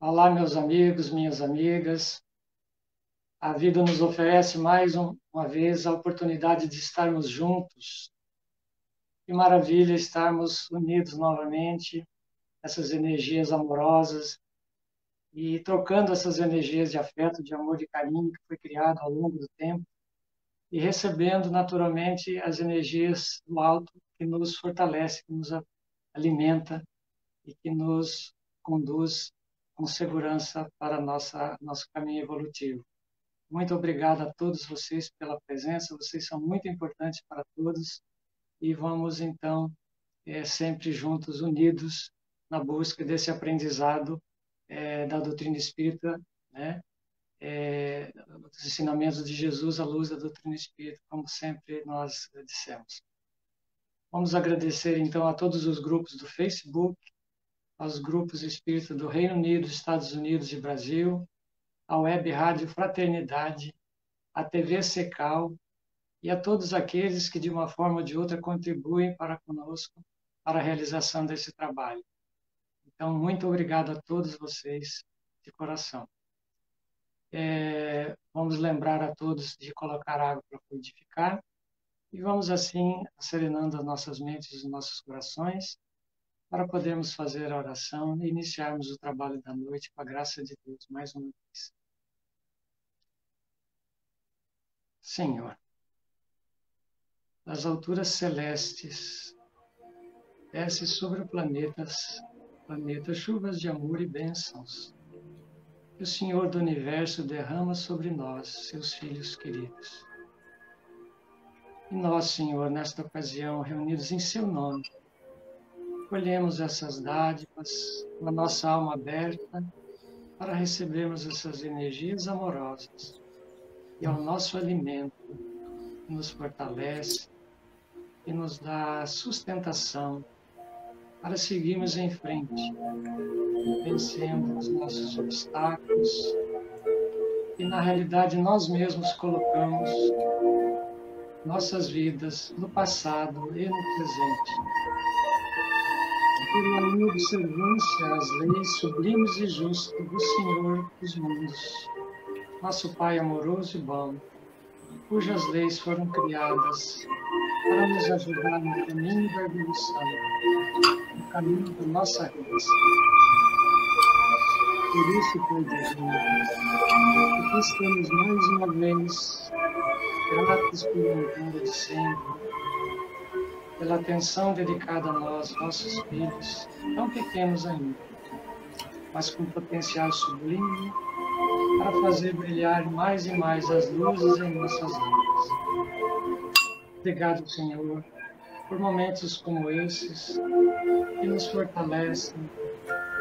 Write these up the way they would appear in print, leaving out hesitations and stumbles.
Olá, meus amigos, minhas amigas. A vida nos oferece mais uma vez a oportunidade de estarmos juntos. Que maravilha estarmos unidos novamente, essas energias amorosas e trocando essas energias de afeto, de amor, de carinho que foi criado ao longo do tempo e recebendo naturalmente as energias do alto que nos fortalece, que nos alimenta e que nos conduz com segurança para nosso caminho evolutivo. Muito obrigado a todos vocês pela presença, vocês são muito importantes para todos e vamos então sempre juntos, unidos na busca desse aprendizado da doutrina espírita, né? Dos ensinamentos de Jesus à luz da doutrina espírita, como sempre nós dissemos. Vamos agradecer então a todos os grupos do Facebook, aos grupos espíritas do Reino Unido, Estados Unidos e Brasil, à Web Rádio Fraternidade, à TV Secal e a todos aqueles que, de uma forma ou de outra, contribuem para conosco para a realização desse trabalho. Então, muito obrigado a todos vocês, de coração. Vamos lembrar a todos de colocar água para fluidificar e vamos, assim, serenando as nossas mentes e os nossos corações para podermos fazer a oração e iniciarmos o trabalho da noite com a graça de Deus, mais uma vez. Senhor, das alturas celestes, desce sobre o planeta chuvas de amor e bênçãos. Que o Senhor do Universo derrama sobre nós, seus filhos queridos. E nós, Senhor, nesta ocasião, reunidos em seu nome, colhemos essas dádivas com a nossa alma aberta para recebermos essas energias amorosas. E ao nosso alimento, que nos fortalece e nos dá sustentação para seguirmos em frente, vencendo os nossos obstáculos e, na realidade, nós mesmos colocamos nossas vidas no passado e no presente. Por uma minha observância às leis sublimes e justas do Senhor dos mundos, nosso Pai amoroso e bom, cujas leis foram criadas para nos ajudar no caminho da evolução, no caminho da nossa redenção. Por isso, Pai divino, aqui estamos mais uma vez gratos pelo encontro de sempre, pela atenção dedicada a nós, nossos filhos, tão pequenos ainda, mas com potencial sublime para fazer brilhar mais e mais as luzes em nossas vidas. Obrigado, Senhor, por momentos como esses, que nos fortalecem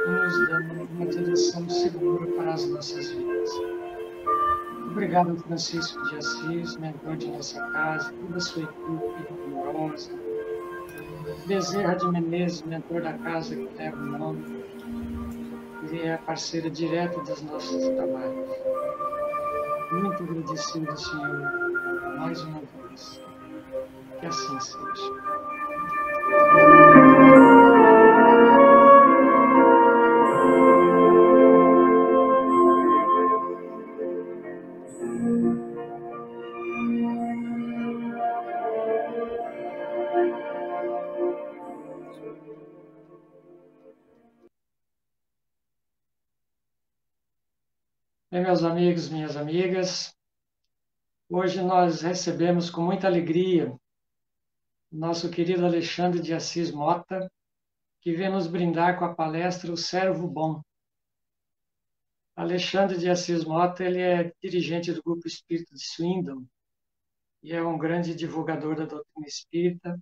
e nos dão uma direção segura para as nossas vidas. Obrigado, Francisco de Assis, mentor de nossa casa, toda a sua equipe amorosa. Bezerra de Menezes, mentor da casa que leva o nome, e é a parceira direta dos nossos trabalhos. Muito agradecido, Senhor, mais uma vez. Que assim seja. Bem, meus amigos, minhas amigas, hoje nós recebemos com muita alegria o nosso querido Alexandre de Assis Mota, que vem nos brindar com a palestra O Servo Bom. Alexandre de Assis Mota, ele é dirigente do Grupo Espírita de Swindon e é um grande divulgador da doutrina espírita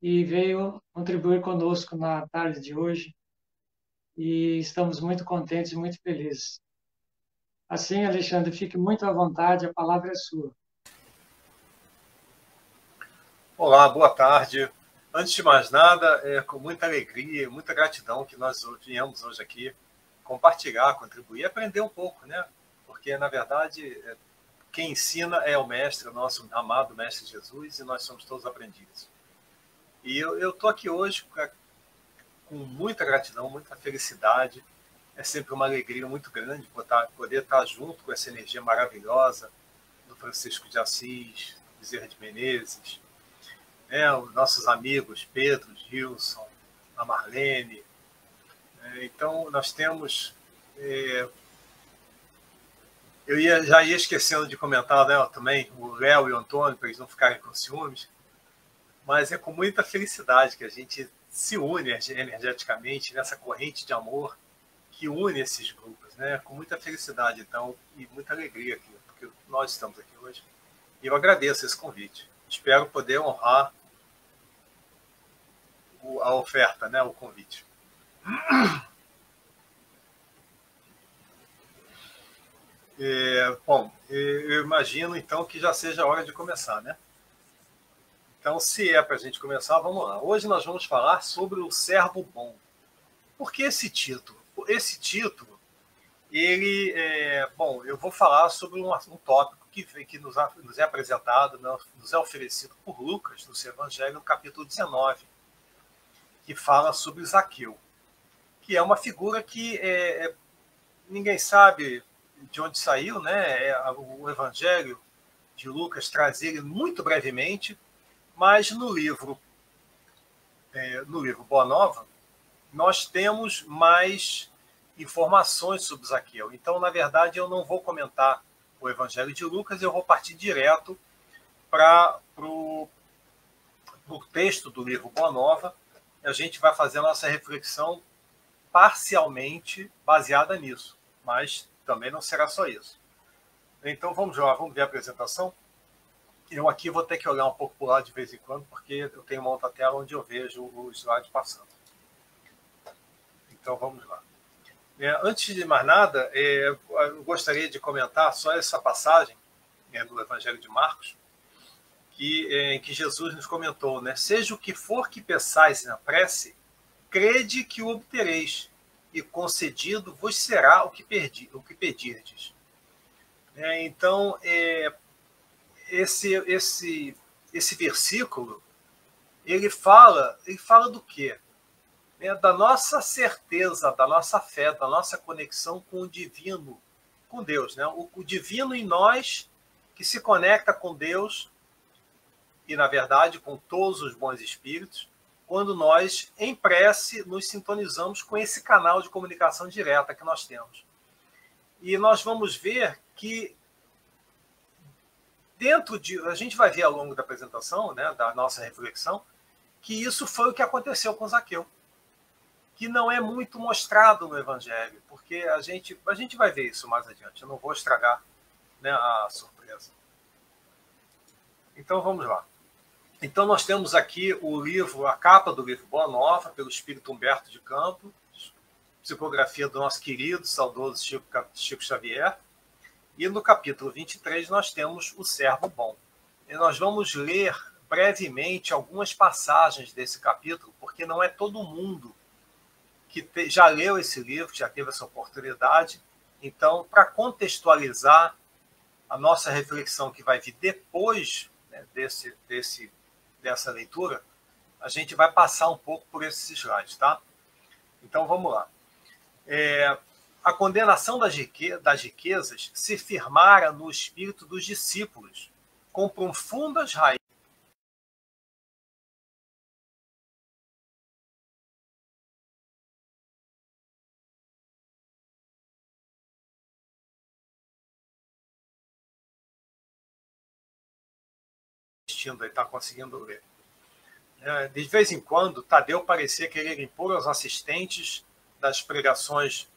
e veio contribuir conosco na tarde de hoje e estamos muito contentes e muito felizes. Assim, Alexandre, fique muito à vontade, a palavra é sua. Olá, boa tarde. Antes de mais nada, é com muita alegria, muita gratidão que nós viemos hoje aqui compartilhar, contribuir, aprender um pouco, né? Porque, na verdade, quem ensina é o Mestre, o nosso amado Mestre Jesus, e nós somos todos aprendizes. E eu estou aqui hoje com muita gratidão, muita felicidade É sempre uma alegria muito grande poder estar junto com essa energia maravilhosa do Francisco de Assis, Bezerra de Menezes, né, os nossos amigos Pedro, Gilson, a Marlene. Então, nós temos... já ia esquecendo de comentar, né, também o Léo e o Antônio, para eles não ficarem com ciúmes, mas é com muita felicidade que a gente se une energeticamente nessa corrente de amor que une esses grupos, né? Com muita felicidade, então, e muita alegria aqui, porque nós estamos aqui hoje. E eu agradeço esse convite. Espero poder honrar a oferta, né? O convite. Bom, eu imagino, então, que já seja a hora de começar, né? Então, se é para a gente começar, vamos lá. Hoje nós vamos falar sobre o servo bom. Por que esse título? Esse título, ele bom, eu vou falar sobre um tópico que nos é apresentado, nos é oferecido por Lucas, no seu Evangelho, no capítulo 19, que fala sobre Zaqueu, que é uma figura que ninguém sabe de onde saiu, né? O Evangelho de Lucas traz ele muito brevemente, mas no livro Boa Nova, nós temos mais informações sobre Zaqueu. Então, na verdade, eu não vou comentar o Evangelho de Lucas, eu vou partir direto para o texto do livro Boa Nova, e a gente vai fazer a nossa reflexão parcialmente baseada nisso, mas também não será só isso. Então, vamos lá, vamos ver a apresentação. Eu aqui vou ter que olhar um pouco para o lado de vez em quando, porque eu tenho uma outra tela onde eu vejo o slide passando. Então, vamos lá. Antes de mais nada, eu gostaria de comentar só essa passagem do Evangelho de Marcos, em que Jesus nos comentou, né? Seja o que for que peçais na prece, crede que o obtereis, e concedido vos será o que pedirdes. Então, esse versículo, ele fala do quê? Da nossa certeza, da nossa fé, da nossa conexão com o divino, com Deus, né? O divino em nós, que se conecta com Deus e, na verdade, com todos os bons espíritos, quando nós, em prece, nos sintonizamos com esse canal de comunicação direta que nós temos. E nós vamos ver que a gente vai ver ao longo da apresentação, né, da nossa reflexão, que isso foi o que aconteceu com Zaqueu, que não é muito mostrado no Evangelho, porque a gente vai ver isso mais adiante. Eu não vou estragar, né, a surpresa. Então vamos lá. Então nós temos aqui a capa do livro Boa Nova, pelo espírito Humberto de Campos, psicografia do nosso querido, saudoso Chico Xavier. E no capítulo 23 nós temos o servo bom. E nós vamos ler brevemente algumas passagens desse capítulo, porque não é todo mundo que já leu esse livro, que já teve essa oportunidade. Então, para contextualizar a nossa reflexão que vai vir depois, né, dessa leitura, a gente vai passar um pouco por esses slides, tá? Então, vamos lá. A condenação das riquezas se firmara no espírito dos discípulos, com profundas raízes. Está conseguindo ler. De vez em quando, Tadeu parecia querer impor aos assistentes das pregações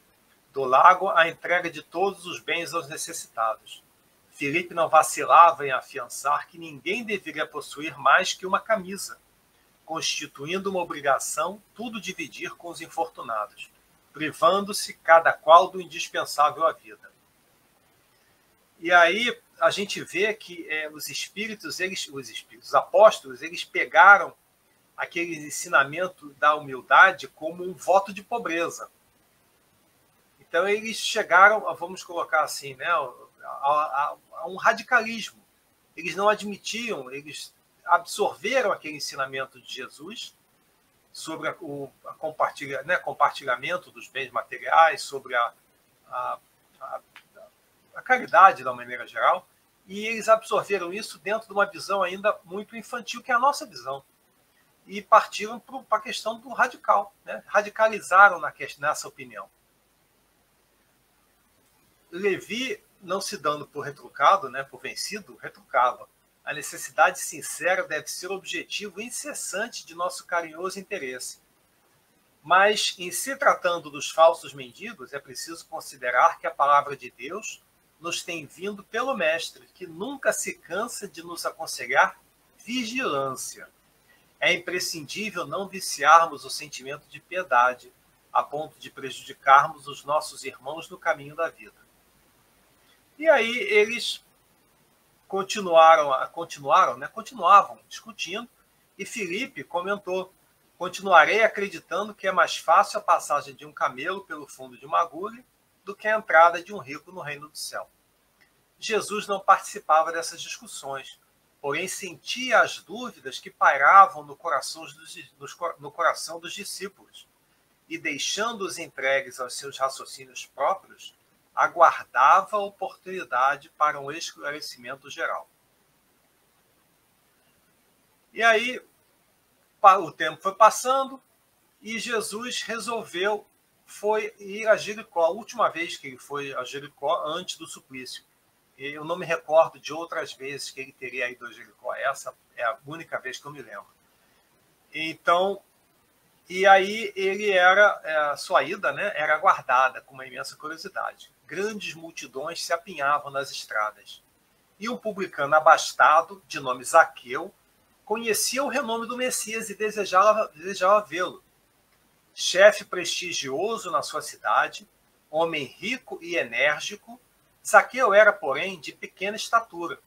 do lago a entrega de todos os bens aos necessitados. Filipe não vacilava em afiançar que ninguém deveria possuir mais que uma camisa, constituindo uma obrigação tudo dividir com os infortunados, privando-se cada qual do indispensável à vida. E aí a gente vê que os apóstolos, eles pegaram aquele ensinamento da humildade como um voto de pobreza. Então eles chegaram, vamos colocar assim, né, a um radicalismo. Eles não admitiam, eles absorveram aquele ensinamento de Jesus, sobre compartilhamento dos bens materiais, sobre a caridade, da maneira geral, e eles absorveram isso dentro de uma visão ainda muito infantil, que é a nossa visão, e partiram para a questão do radical, né? Radicalizaram nessa opinião. Levi, não se dando por retrucado, né, por vencido, retrucava: a necessidade sincera deve ser o objetivo incessante de nosso carinhoso interesse. Mas, em se tratando dos falsos mendigos, é preciso considerar que a palavra de Deus nos tem vindo pelo Mestre, que nunca se cansa de nos aconselhar vigilância. É imprescindível não viciarmos o sentimento de piedade, a ponto de prejudicarmos os nossos irmãos no caminho da vida. E aí eles continuavam discutindo, e Filipe comentou: continuarei acreditando que é mais fácil a passagem de um camelo pelo fundo de uma agulha do que a entrada de um rico no reino do céu. Jesus não participava dessas discussões, porém sentia as dúvidas que pairavam no coração dos discípulos, e, deixando-os entregues aos seus raciocínios próprios, aguardava a oportunidade para um esclarecimento geral. E aí, o tempo foi passando e Jesus resolveu ir a Jericó. A última vez que ele foi a Jericó, antes do suplício. Eu não me recordo de outras vezes que ele teria ido a Jericó. Essa é a única vez que eu me lembro. Então, e aí a sua ida, né, era aguardada com uma imensa curiosidade. Grandes multidões se apinhavam nas estradas. E um publicano abastado, de nome Zaqueu, conhecia o renome do Messias e desejava vê-lo. Chefe prestigioso na sua cidade, homem rico e enérgico, Zaqueu era, porém, de pequena estatura,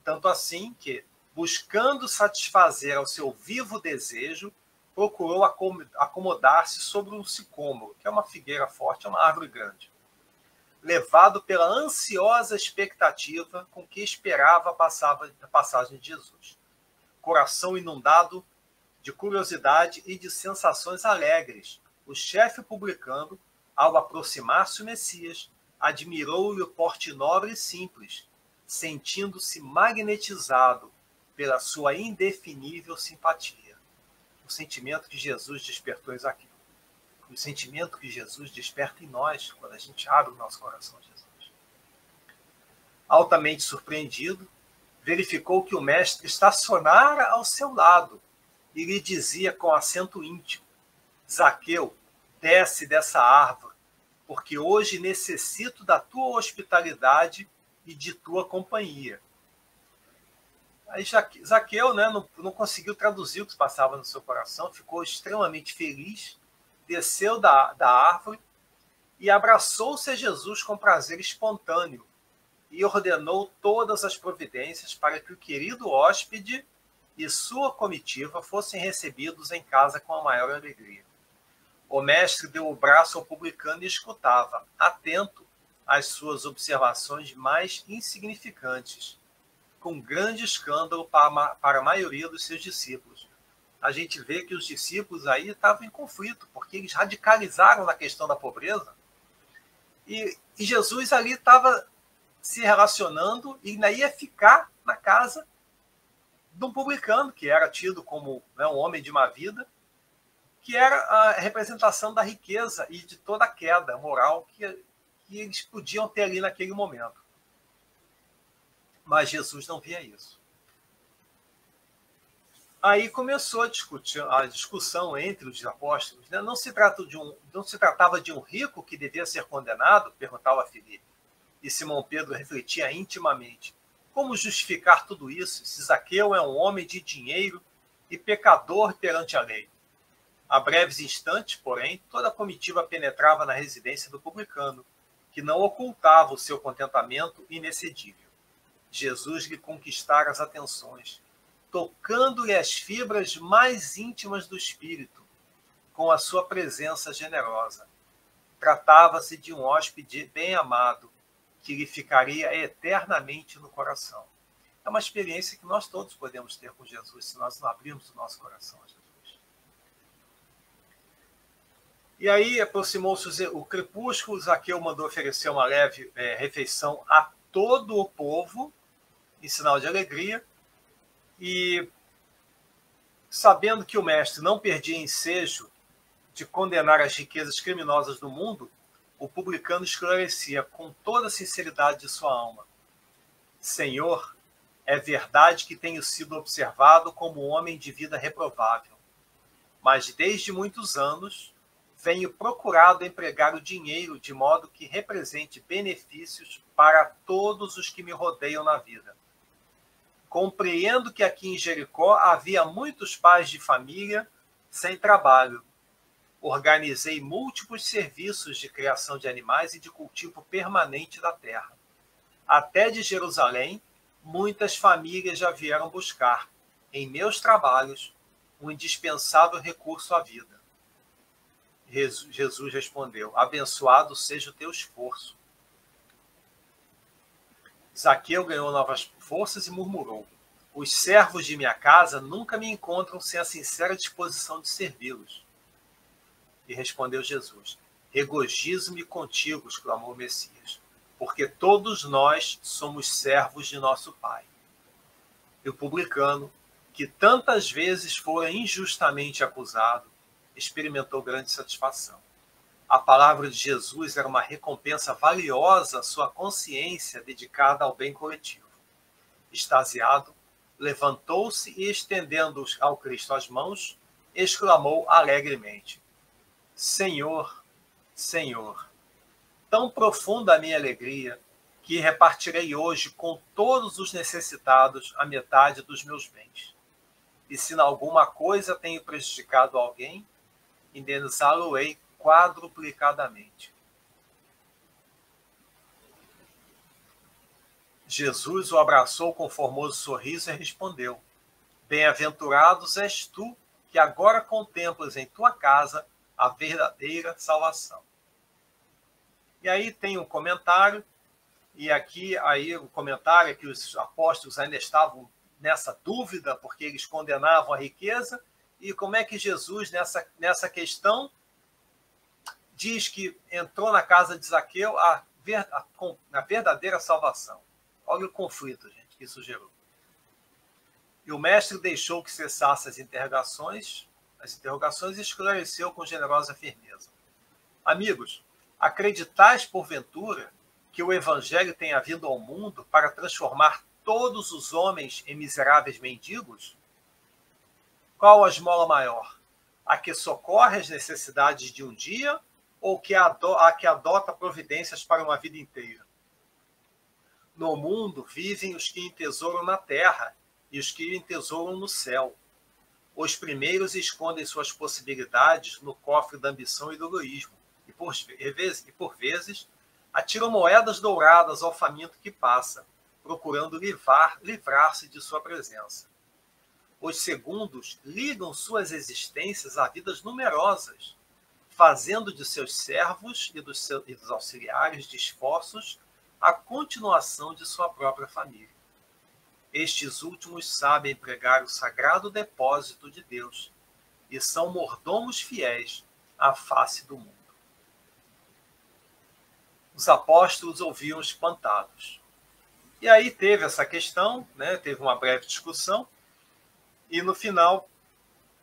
tanto assim que, buscando satisfazer ao seu vivo desejo, procurou acomodar-se sobre um sicômoro, que é uma figueira forte, é uma árvore grande, levado pela ansiosa expectativa com que esperava a passagem de Jesus. Coração inundado de curiosidade e de sensações alegres, o chefe publicano, ao aproximar-se o Messias, admirou-lhe o porte nobre e simples, sentindo-se magnetizado pela sua indefinível simpatia. O sentimento que Jesus despertou em Zaqueu. O sentimento que Jesus desperta em nós quando a gente abre o nosso coração a Jesus. Altamente surpreendido, verificou que o mestre estacionara ao seu lado e lhe dizia com acento íntimo: Zaqueu, desce dessa árvore, porque hoje necessito da tua hospitalidade e de tua companhia. Aí Zaqueu, né, não conseguiu traduzir o que se passava no seu coração, ficou extremamente feliz, desceu da árvore e abraçou-se a Jesus com prazer espontâneo e ordenou todas as providências para que o querido hóspede e sua comitiva fossem recebidos em casa com a maior alegria. O mestre deu o braço ao publicano e escutava, atento às suas observações mais insignificantes, com grande escândalo para a maioria dos seus discípulos. A gente vê que os discípulos aí estavam em conflito, porque eles radicalizaram na questão da pobreza, e Jesus ali estava se relacionando e ainda ia ficar na casa de um publicano, que era tido como, né, um homem de má vida, que era a representação da riqueza e de toda a queda moral que eles podiam ter ali naquele momento. Mas Jesus não via isso. Aí começou a discussão entre os apóstolos. Né? Não se tratava de um rico que devia ser condenado, perguntava Filipe. E Simão Pedro refletia intimamente: como justificar tudo isso se Zaqueu é um homem de dinheiro e pecador perante a lei? A breves instantes, porém, toda a comitiva penetrava na residência do publicano, que não ocultava o seu contentamento inexcedível. Jesus lhe conquistara as atenções, tocando-lhe as fibras mais íntimas do espírito, com a sua presença generosa. Tratava-se de um hóspede bem amado, que lhe ficaria eternamente no coração. É uma experiência que nós todos podemos ter com Jesus, se nós não abrirmos o nosso coração a Jesus. E aí aproximou-se o crepúsculo, Zaqueu mandou oferecer uma leve refeição a todo o povo, em sinal de alegria, e sabendo que o mestre não perdia ensejo de condenar as riquezas criminosas do mundo, o publicano esclarecia com toda a sinceridade de sua alma: Senhor, é verdade que tenho sido observado como um homem de vida reprovável, mas desde muitos anos venho procurado empregar o dinheiro de modo que represente benefícios para todos os que me rodeiam na vida. Compreendo que aqui em Jericó havia muitos pais de família sem trabalho. Organizei múltiplos serviços de criação de animais e de cultivo permanente da terra. Até de Jerusalém, muitas famílias já vieram buscar, em meus trabalhos, um indispensável recurso à vida. Jesus respondeu: abençoado seja o teu esforço. Zaqueu ganhou novas forças e murmurou: os servos de minha casa nunca me encontram sem a sincera disposição de servi-los. E respondeu Jesus: regozijo-me contigo, exclamou o Messias, porque todos nós somos servos de nosso Pai. E o publicano, que tantas vezes fora injustamente acusado, experimentou grande satisfação. A palavra de Jesus era uma recompensa valiosa à sua consciência dedicada ao bem coletivo. Extasiado, levantou-se e, estendendo ao Cristo as mãos, exclamou alegremente: Senhor, Senhor, tão profunda a minha alegria que repartirei hoje com todos os necessitados a metade dos meus bens. E se em alguma coisa tenho prejudicado alguém, indenizá-lo-ei quadruplicadamente. Jesus o abraçou com formoso sorriso e respondeu: bem-aventurados és tu, que agora contemplas em tua casa a verdadeira salvação. E aí tem um comentário, e aqui o comentário é que os apóstolos ainda estavam nessa dúvida, porque eles condenavam a riqueza, e como é que Jesus, nessa questão, diz que entrou na casa de Zaqueu a verdadeira salvação. Olha o conflito, gente, que isso gerou. E o mestre deixou que cessasse as interrogações e esclareceu com generosa firmeza: amigos, acreditais porventura que o evangelho tenha vindo ao mundo para transformar todos os homens em miseráveis mendigos? Qual a esmola maior? A que socorre as necessidades de um dia ou a que adota providências para uma vida inteira? No mundo vivem os que entesouram na terra e os que entesouram no céu. Os primeiros escondem suas possibilidades no cofre da ambição e do egoísmo, e por vezes atiram moedas douradas ao faminto que passa, procurando livrar-se de sua presença. Os segundos ligam suas existências a vidas numerosas, fazendo de seus servos e dos auxiliares de esforços a continuação de sua própria família. Estes últimos sabem empregar o sagrado depósito de Deus e são mordomos fiéis à face do mundo. Os apóstolos ouviam espantados. E aí teve essa questão, teve uma breve discussão, e no final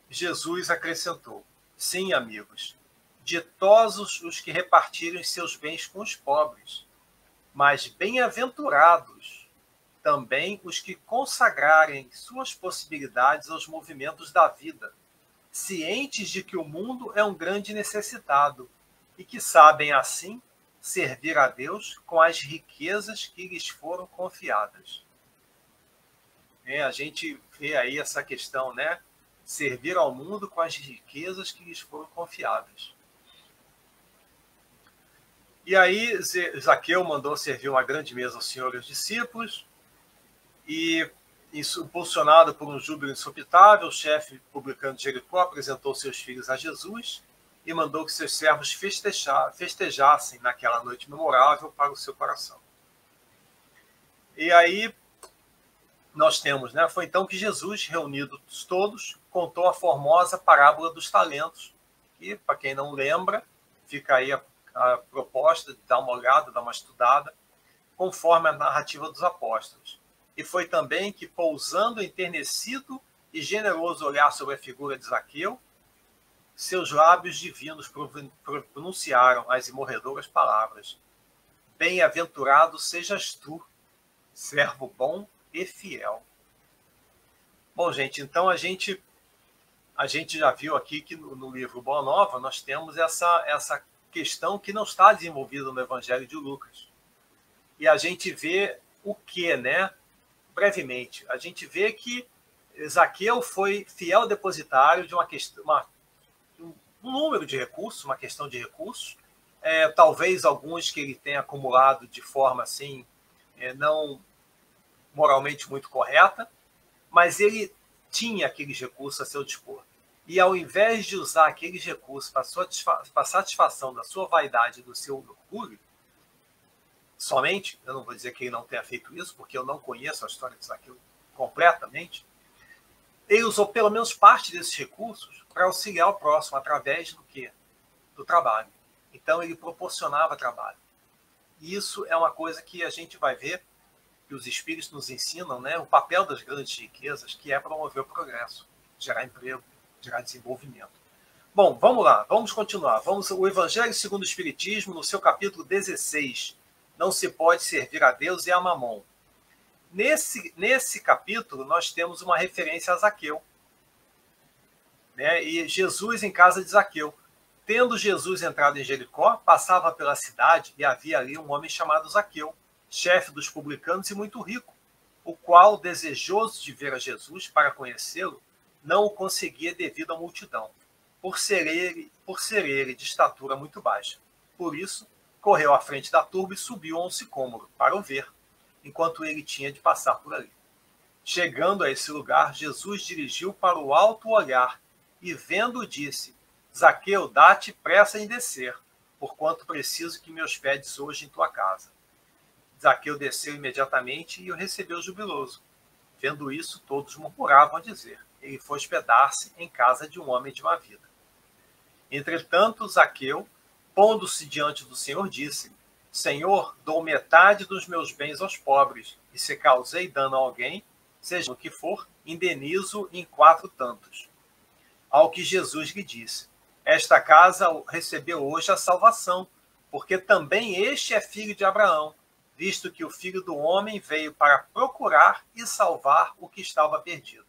Jesus acrescentou: sim, amigos, ditosos os que repartirem seus bens com os pobres, mas bem-aventurados também os que consagrarem suas possibilidades aos movimentos da vida, cientes de que o mundo é um grande necessitado e que sabem, assim, servir a Deus com as riquezas que lhes foram confiadas. A gente vê aí essa questão, servir ao mundo com as riquezas que lhes foram confiadas. E aí Zaqueu mandou servir uma grande mesa ao Senhor e aos discípulos, e, impulsionado por um júbilo insopitável, o chefe publicano de Jericó apresentou seus filhos a Jesus e mandou que seus servos festejassem naquela noite memorável para o seu coração. E aí nós temos, foi então que Jesus, reunidos todos, contou a formosa parábola dos talentos que, para quem não lembra, fica aí a proposta de dar uma olhada, dar uma estudada, conforme a narrativa dos apóstolos. E foi também que, pousando enternecido e generoso olhar sobre a figura de Zaqueu, seus lábios divinos pronunciaram as imorredoras palavras: bem-aventurado sejas tu, servo bom e fiel. Bom, gente, então a gente já viu aqui que no livro Boa Nova nós temos essa questão que não está desenvolvida no Evangelho de Lucas. E a gente vê o que, né? Brevemente, a gente vê que Zaqueu foi fiel depositário de um número de recursos, uma questão de recursos, talvez alguns que ele tenha acumulado de forma assim, não moralmente muito correta, mas ele tinha aqueles recursos a seu dispor. E ao invés de usar aqueles recursos para satisfação da sua vaidade, do seu orgulho, somente, eu não vou dizer que ele não tenha feito isso, porque eu não conheço a história de Zaqueu completamente, ele usou pelo menos parte desses recursos para auxiliar o próximo através do quê? Do trabalho. Então ele proporcionava trabalho. E isso é uma coisa que a gente vai ver que os espíritos nos ensinam, né? O papel das grandes riquezas, que é promover o progresso, gerar emprego, gerar desenvolvimento. Bom, vamos lá, vamos continuar. O Evangelho segundo o Espiritismo, no seu capítulo 16, não se pode servir a Deus e a Mamon. Nesse capítulo, nós temos uma referência a Zaqueu, né? E Jesus em casa de Zaqueu. Tendo Jesus entrado em Jericó, passava pela cidade e havia ali um homem chamado Zaqueu, chefe dos publicanos e muito rico, o qual, desejoso de ver a Jesus para conhecê-lo, não o conseguia devido à multidão, por ser ele de estatura muito baixa. Por isso, correu à frente da turba e subiu a um sicômoro para o ver, enquanto ele tinha de passar por ali. Chegando a esse lugar, Jesus dirigiu para o alto olhar e, vendo, disse: Zaqueu, dá-te pressa em descer, porquanto preciso que me hospedes hoje em tua casa. Zaqueu desceu imediatamente e o recebeu jubiloso. Vendo isso, todos murmuravam a dizer: ele foi hospedar-se em casa de um homem de má vida. Entretanto, Zaqueu, pondo-se diante do Senhor, disse: Senhor, dou metade dos meus bens aos pobres, e se causei dano a alguém, seja o que for, indenizo em 4 tantos. Ao que Jesus lhe disse: esta casa recebeu hoje a salvação, porque também este é filho de Abraão, visto que o Filho do Homem veio para procurar e salvar o que estava perdido.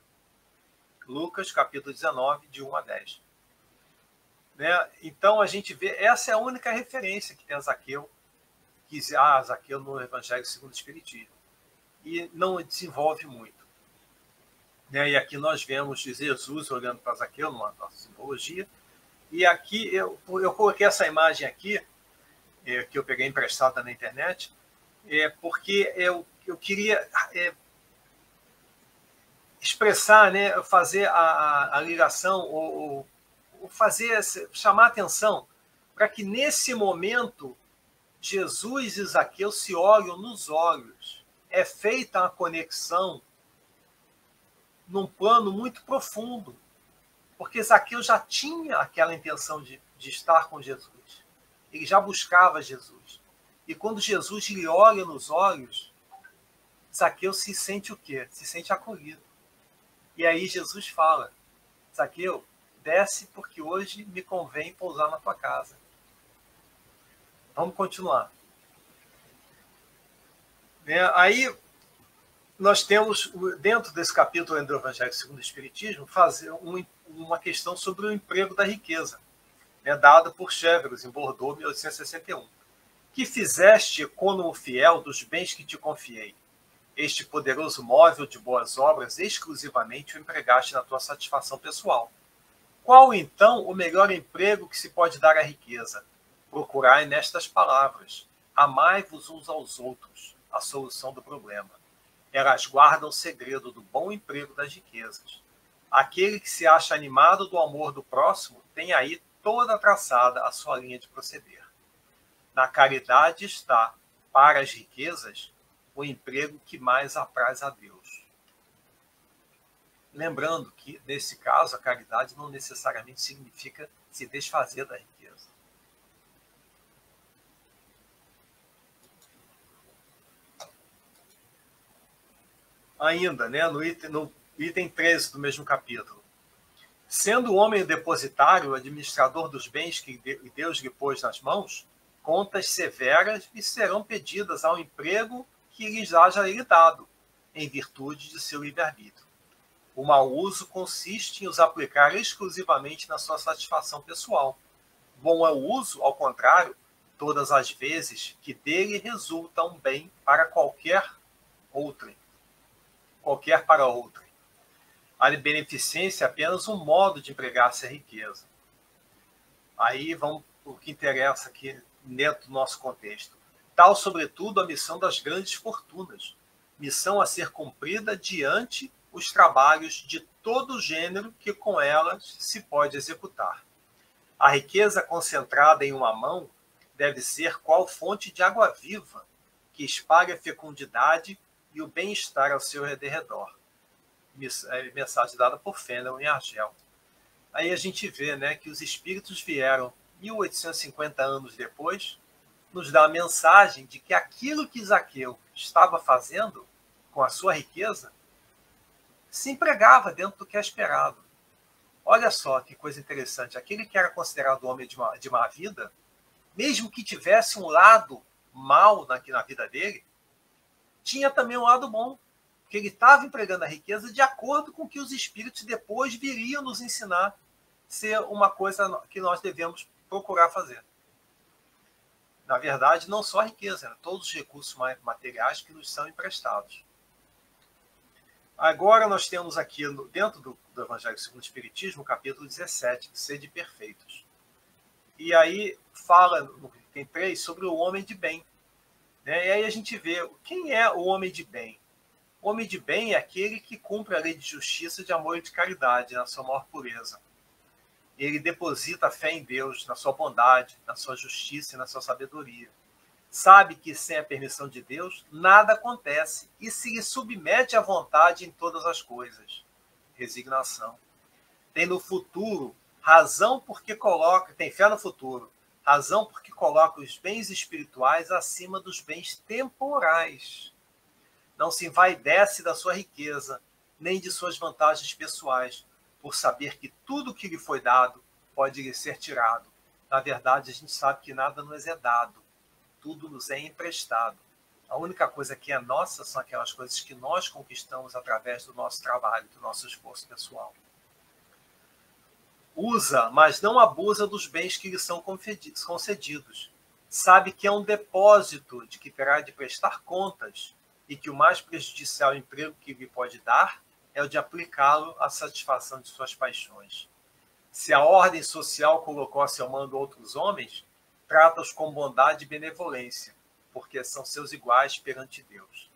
Lucas, capítulo 19, de 1 a 10. Né? Então, a gente vê, essa é a única referência que tem a Zaqueu, que Zaqueu no Evangelho segundo o Espiritismo. E não desenvolve muito. Né? E aqui nós vemos Jesus olhando para Zaqueu, numa nossa simbologia. E aqui, eu coloquei essa imagem aqui, que eu peguei emprestada na internet, porque eu queria expressar, né, fazer a ligação, ou chamar a atenção para que nesse momento Jesus e Zaqueu se olham nos olhos. É feita uma conexão num plano muito profundo, porque Zaqueu já tinha aquela intenção de estar com Jesus. Ele já buscava Jesus. E quando Jesus lhe olha nos olhos, Zaqueu se sente o quê? Se sente acolhido. E aí Jesus fala: Zaqueu, desce porque hoje me convém pousar na tua casa. Vamos continuar. Aí nós temos, dentro desse capítulo do Evangelho segundo o Espiritismo, fazer uma questão sobre o emprego da riqueza, dada por Chevreul, em Bordeaux, 1861. Que fizeste, econômo fiel, dos bens que te confiei? Este poderoso móvel de boas obras exclusivamente o empregaste na tua satisfação pessoal. Qual, então, o melhor emprego que se pode dar à riqueza? Procurai nestas palavras: amai-vos uns aos outros, a solução do problema. Elas guardam o segredo do bom emprego das riquezas. Aquele que se acha animado do amor do próximo tem aí toda traçada a sua linha de proceder. Na caridade está, para as riquezas, o emprego que mais apraz a Deus. Lembrando que, nesse caso, a caridade não necessariamente significa se desfazer da riqueza. Ainda, né, no item 13 do mesmo capítulo. Sendo o homem o depositário, o administrador dos bens que Deus lhe pôs nas mãos, contas severas lhe serão pedidas ao emprego que lhes haja ele dado, em virtude de seu livre-arbítrio. O mau uso consiste em os aplicar exclusivamente na sua satisfação pessoal. Bom é o uso, ao contrário, todas as vezes que dele resulta um bem para qualquer para outrem. A beneficência é apenas um modo de empregar-se a riqueza. Aí vamos para o que interessa aqui dentro do nosso contexto. Tal, sobretudo, a missão das grandes fortunas, missão a ser cumprida diante os trabalhos de todo gênero que com elas se pode executar. A riqueza concentrada em uma mão deve ser qual fonte de água viva, que espalha a fecundidade e o bem-estar ao seu redor. Mensagem dada por Fenelon e Argel. Aí a gente vê, né, que os espíritos vieram 1850 anos depois, nos dá a mensagem de que aquilo que Zaqueu estava fazendo com a sua riqueza se empregava dentro do que é esperado. Olha só que coisa interessante. Aquele que era considerado homem de má vida, mesmo que tivesse um lado mal na vida dele, tinha também um lado bom, porque ele estava empregando a riqueza de acordo com o que os espíritos depois viriam nos ensinar ser uma coisa que nós devemos procurar fazer. Na verdade, não só a riqueza, né? Todos os recursos materiais que nos são emprestados. Agora nós temos aqui, dentro do Evangelho segundo o Espiritismo, o capítulo 17, Sede Perfeitos. E aí fala, no item 3, sobre o homem de bem. Né? E aí a gente vê quem é o homem de bem. O homem de bem é aquele que cumpre a lei de justiça, de amor e de caridade, na sua maior pureza. Ele deposita a fé em Deus, na sua bondade, na sua justiça e na sua sabedoria. Sabe que sem a permissão de Deus, nada acontece e se lhe submete à vontade em todas as coisas. Resignação. Tem no futuro razão porque coloca, tem fé no futuro, razão porque coloca os bens espirituais acima dos bens temporais. Não se envaidece da sua riqueza, nem de suas vantagens pessoais, por saber que tudo que lhe foi dado pode lhe ser tirado. Na verdade, a gente sabe que nada nos é dado, tudo nos é emprestado. A única coisa que é nossa são aquelas coisas que nós conquistamos através do nosso trabalho, do nosso esforço pessoal. Usa, mas não abusa dos bens que lhe são concedidos. Sabe que é um depósito de que terá de prestar contas e que o mais prejudicial emprego que lhe pode dar é o de aplicá-lo à satisfação de suas paixões. Se a ordem social colocou a seu mando outros homens, trata-os com bondade e benevolência, porque são seus iguais perante Deus.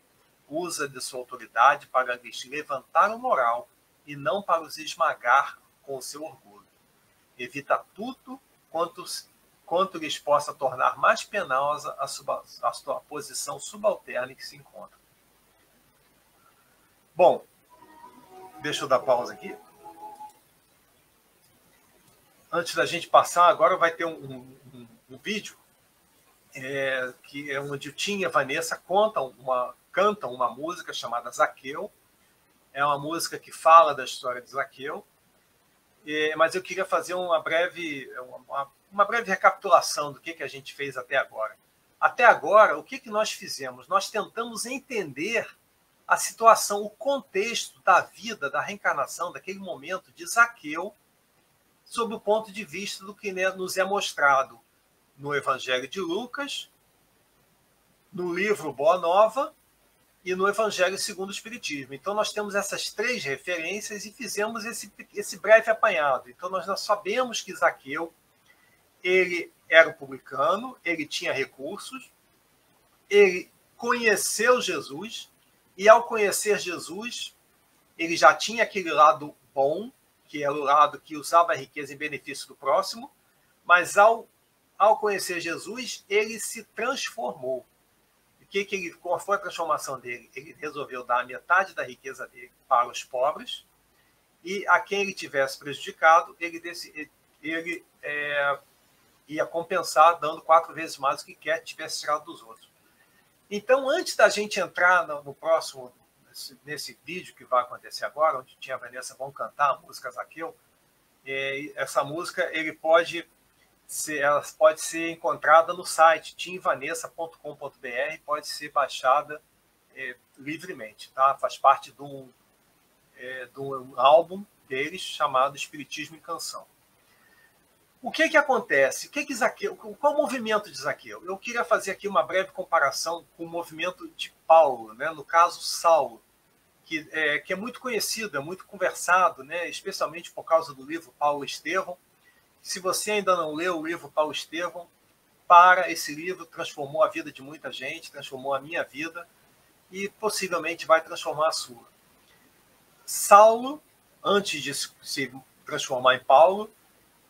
Usa de sua autoridade para lhes levantar o moral e não para os esmagar com o seu orgulho. Evita tudo quanto lhes possa tornar mais penosa a sua posição subalterna em que se encontra. Bom, deixa eu dar pausa aqui. Antes da gente passar, agora vai ter um vídeo que é onde o Tim e a Vanessa cantam uma música chamada Zaqueu. É uma música que fala da história de Zaqueu. Mas eu queria fazer uma breve recapitulação do que a gente fez até agora. Até agora, o que nós fizemos? Nós tentamos entender a situação, o contexto da vida, da reencarnação, daquele momento de Zaqueu, sob o ponto de vista do que nos é mostrado no Evangelho de Lucas, no livro Boa Nova e no Evangelho segundo o Espiritismo. Então, nós temos essas três referências e fizemos esse breve apanhado. Então, nós já sabemos que Zaqueu, ele era um publicano, ele tinha recursos, ele conheceu Jesus, e ao conhecer Jesus, ele já tinha aquele lado bom, que era o lado que usava a riqueza em benefício do próximo, mas ao conhecer Jesus, ele se transformou. Qual foi a transformação dele? Ele resolveu dar metade da riqueza dele para os pobres e a quem ele tivesse prejudicado, ele ia compensar dando 4 vezes mais do que tivesse tirado dos outros. Então, antes da gente entrar no próximo, nesse vídeo que vai acontecer agora, onde tinha a Vanessa, vão cantar a música Zaqueu, essa música ela pode ser encontrada no site timvanessa.com.br, pode ser baixada livremente, tá? Faz parte de um álbum deles chamado Espiritismo em Canção. O que acontece? Qual o movimento de Zaqueu? Eu queria fazer aqui uma breve comparação com o movimento de Paulo, né? No caso Saulo, que é muito conhecido, é muito conversado, né? Especialmente por causa do livro Paulo Estevão. Se você ainda não leu o livro Paulo Estevão, esse livro transformou a vida de muita gente, transformou a minha vida e possivelmente vai transformar a sua. Saulo, antes de se transformar em Paulo,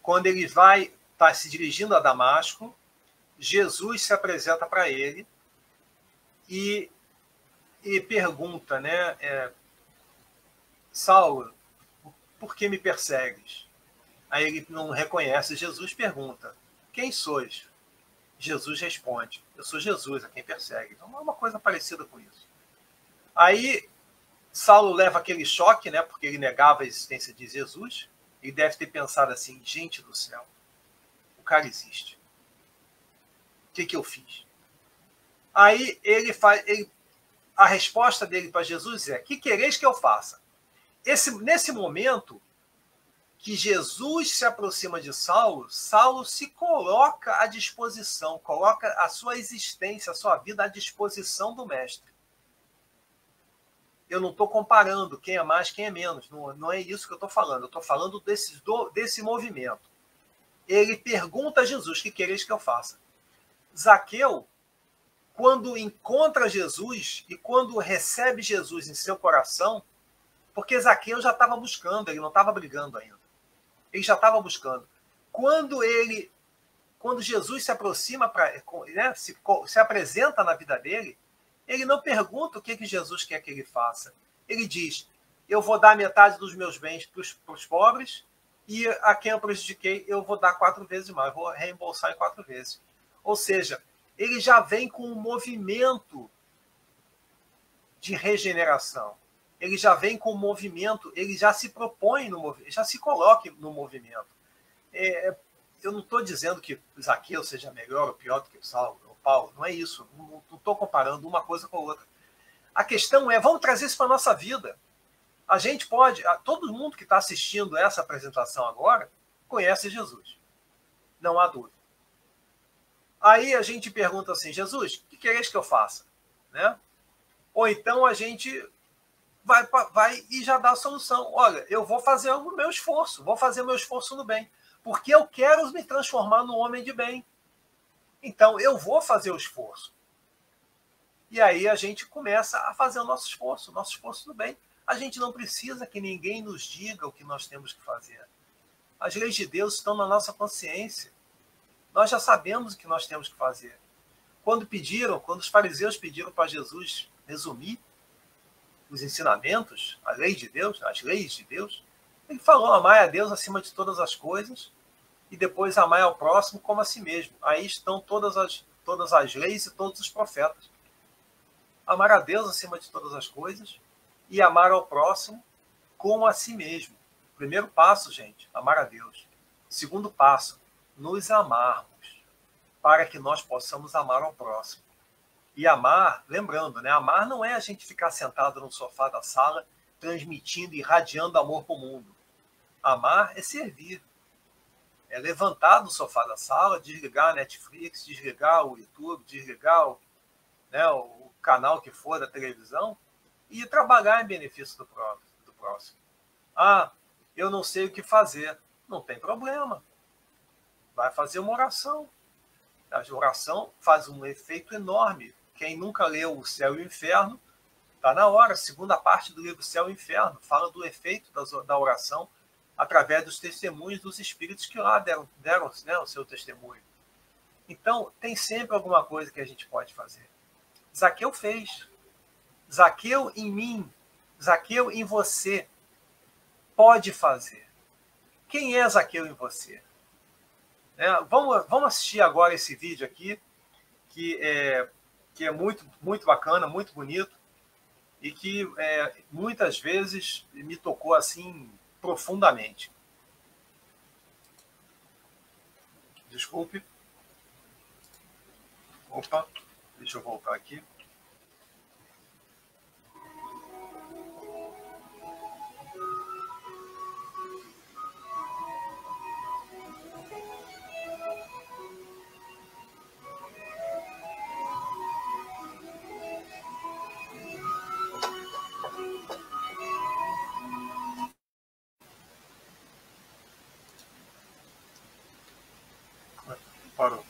quando ele está se dirigindo a Damasco, Jesus se apresenta para ele e pergunta, né, Saulo, por que me persegues? Aí ele não reconhece Jesus, pergunta, quem sois? Jesus responde, eu sou Jesus, a quem persegue. Então é uma coisa parecida com isso. Aí Saulo leva aquele choque, né, porque ele negava a existência de Jesus. Ele deve ter pensado assim, gente do céu, o cara existe. O que eu fiz? Aí a resposta dele para Jesus é, que quereis que eu faça? Nesse momento que Jesus se aproxima de Saulo, Saulo se coloca à disposição, coloca a sua existência, a sua vida à disposição do mestre. Eu não estou comparando quem é mais, quem é menos. Não é isso que eu estou falando. Eu estou falando desse movimento. Ele pergunta a Jesus, que quereis que eu faça? Zaqueu, quando encontra Jesus e quando recebe Jesus em seu coração, porque Zaqueu já estava buscando, ele não estava brigando ainda. Ele já estava buscando. Quando Jesus se aproxima, né, se apresenta na vida dele, ele não pergunta o que Jesus quer que ele faça. Ele diz, eu vou dar metade dos meus bens para os pobres e a quem eu prejudiquei eu vou dar 4 vezes mais, vou reembolsar em 4 vezes. Ou seja, ele já vem com um movimento de regeneração. Ele já vem com um movimento, ele já se propõe no movimento, já se coloca no movimento. Eu não estou dizendo que Zaqueu seja melhor ou pior do que o Saulo, ou Paulo, não é isso. Não estou comparando uma coisa com a outra. A questão é, vamos trazer isso para a nossa vida. A gente pode, todo mundo que está assistindo essa apresentação agora, conhece Jesus. Não há dúvida. Aí a gente pergunta assim, Jesus, o que queres que eu faça? Né? Ou então a gente vai e já dá a solução. Olha, eu vou fazer o meu esforço, vou fazer o meu esforço no bem. Porque eu quero me transformar num homem de bem. Então, eu vou fazer o esforço. E aí a gente começa a fazer o nosso esforço no bem. A gente não precisa que ninguém nos diga o que nós temos que fazer. As leis de Deus estão na nossa consciência. Nós já sabemos o que nós temos que fazer. Quando os fariseus pediram para Jesus resumir os ensinamentos, a lei de Deus, as leis de Deus, ele falou, amai a Deus acima de todas as coisas e depois amai ao próximo como a si mesmo. Aí estão todas as leis e todos os profetas. Amar a Deus acima de todas as coisas e amar ao próximo como a si mesmo. Primeiro passo, gente, amar a Deus. Segundo passo, nos amarmos, para que nós possamos amar ao próximo. E amar, lembrando, né, amar não é a gente ficar sentado no sofá da sala transmitindo, irradiando amor para o mundo. Amar é servir. É levantar do sofá da sala, desligar a Netflix, desligar o YouTube, desligar o canal que for da televisão e trabalhar em benefício do próximo. Ah, eu não sei o que fazer. Não tem problema. Vai fazer uma oração. A oração faz um efeito enorme. Quem nunca leu O Céu e o Inferno, está na hora. A segunda parte do livro Céu e Inferno fala do efeito da oração através dos testemunhos dos espíritos que lá deram né, o seu testemunho. Então, tem sempre alguma coisa que a gente pode fazer. Zaqueu fez. Zaqueu em mim. Zaqueu em você. pode fazer. Quem é Zaqueu em você? Vamos assistir agora esse vídeo aqui, que é muito, muito bacana, muito bonito, e que muitas vezes me tocou assim profundamente. Desculpe. Opa, deixa eu voltar aqui. Parou.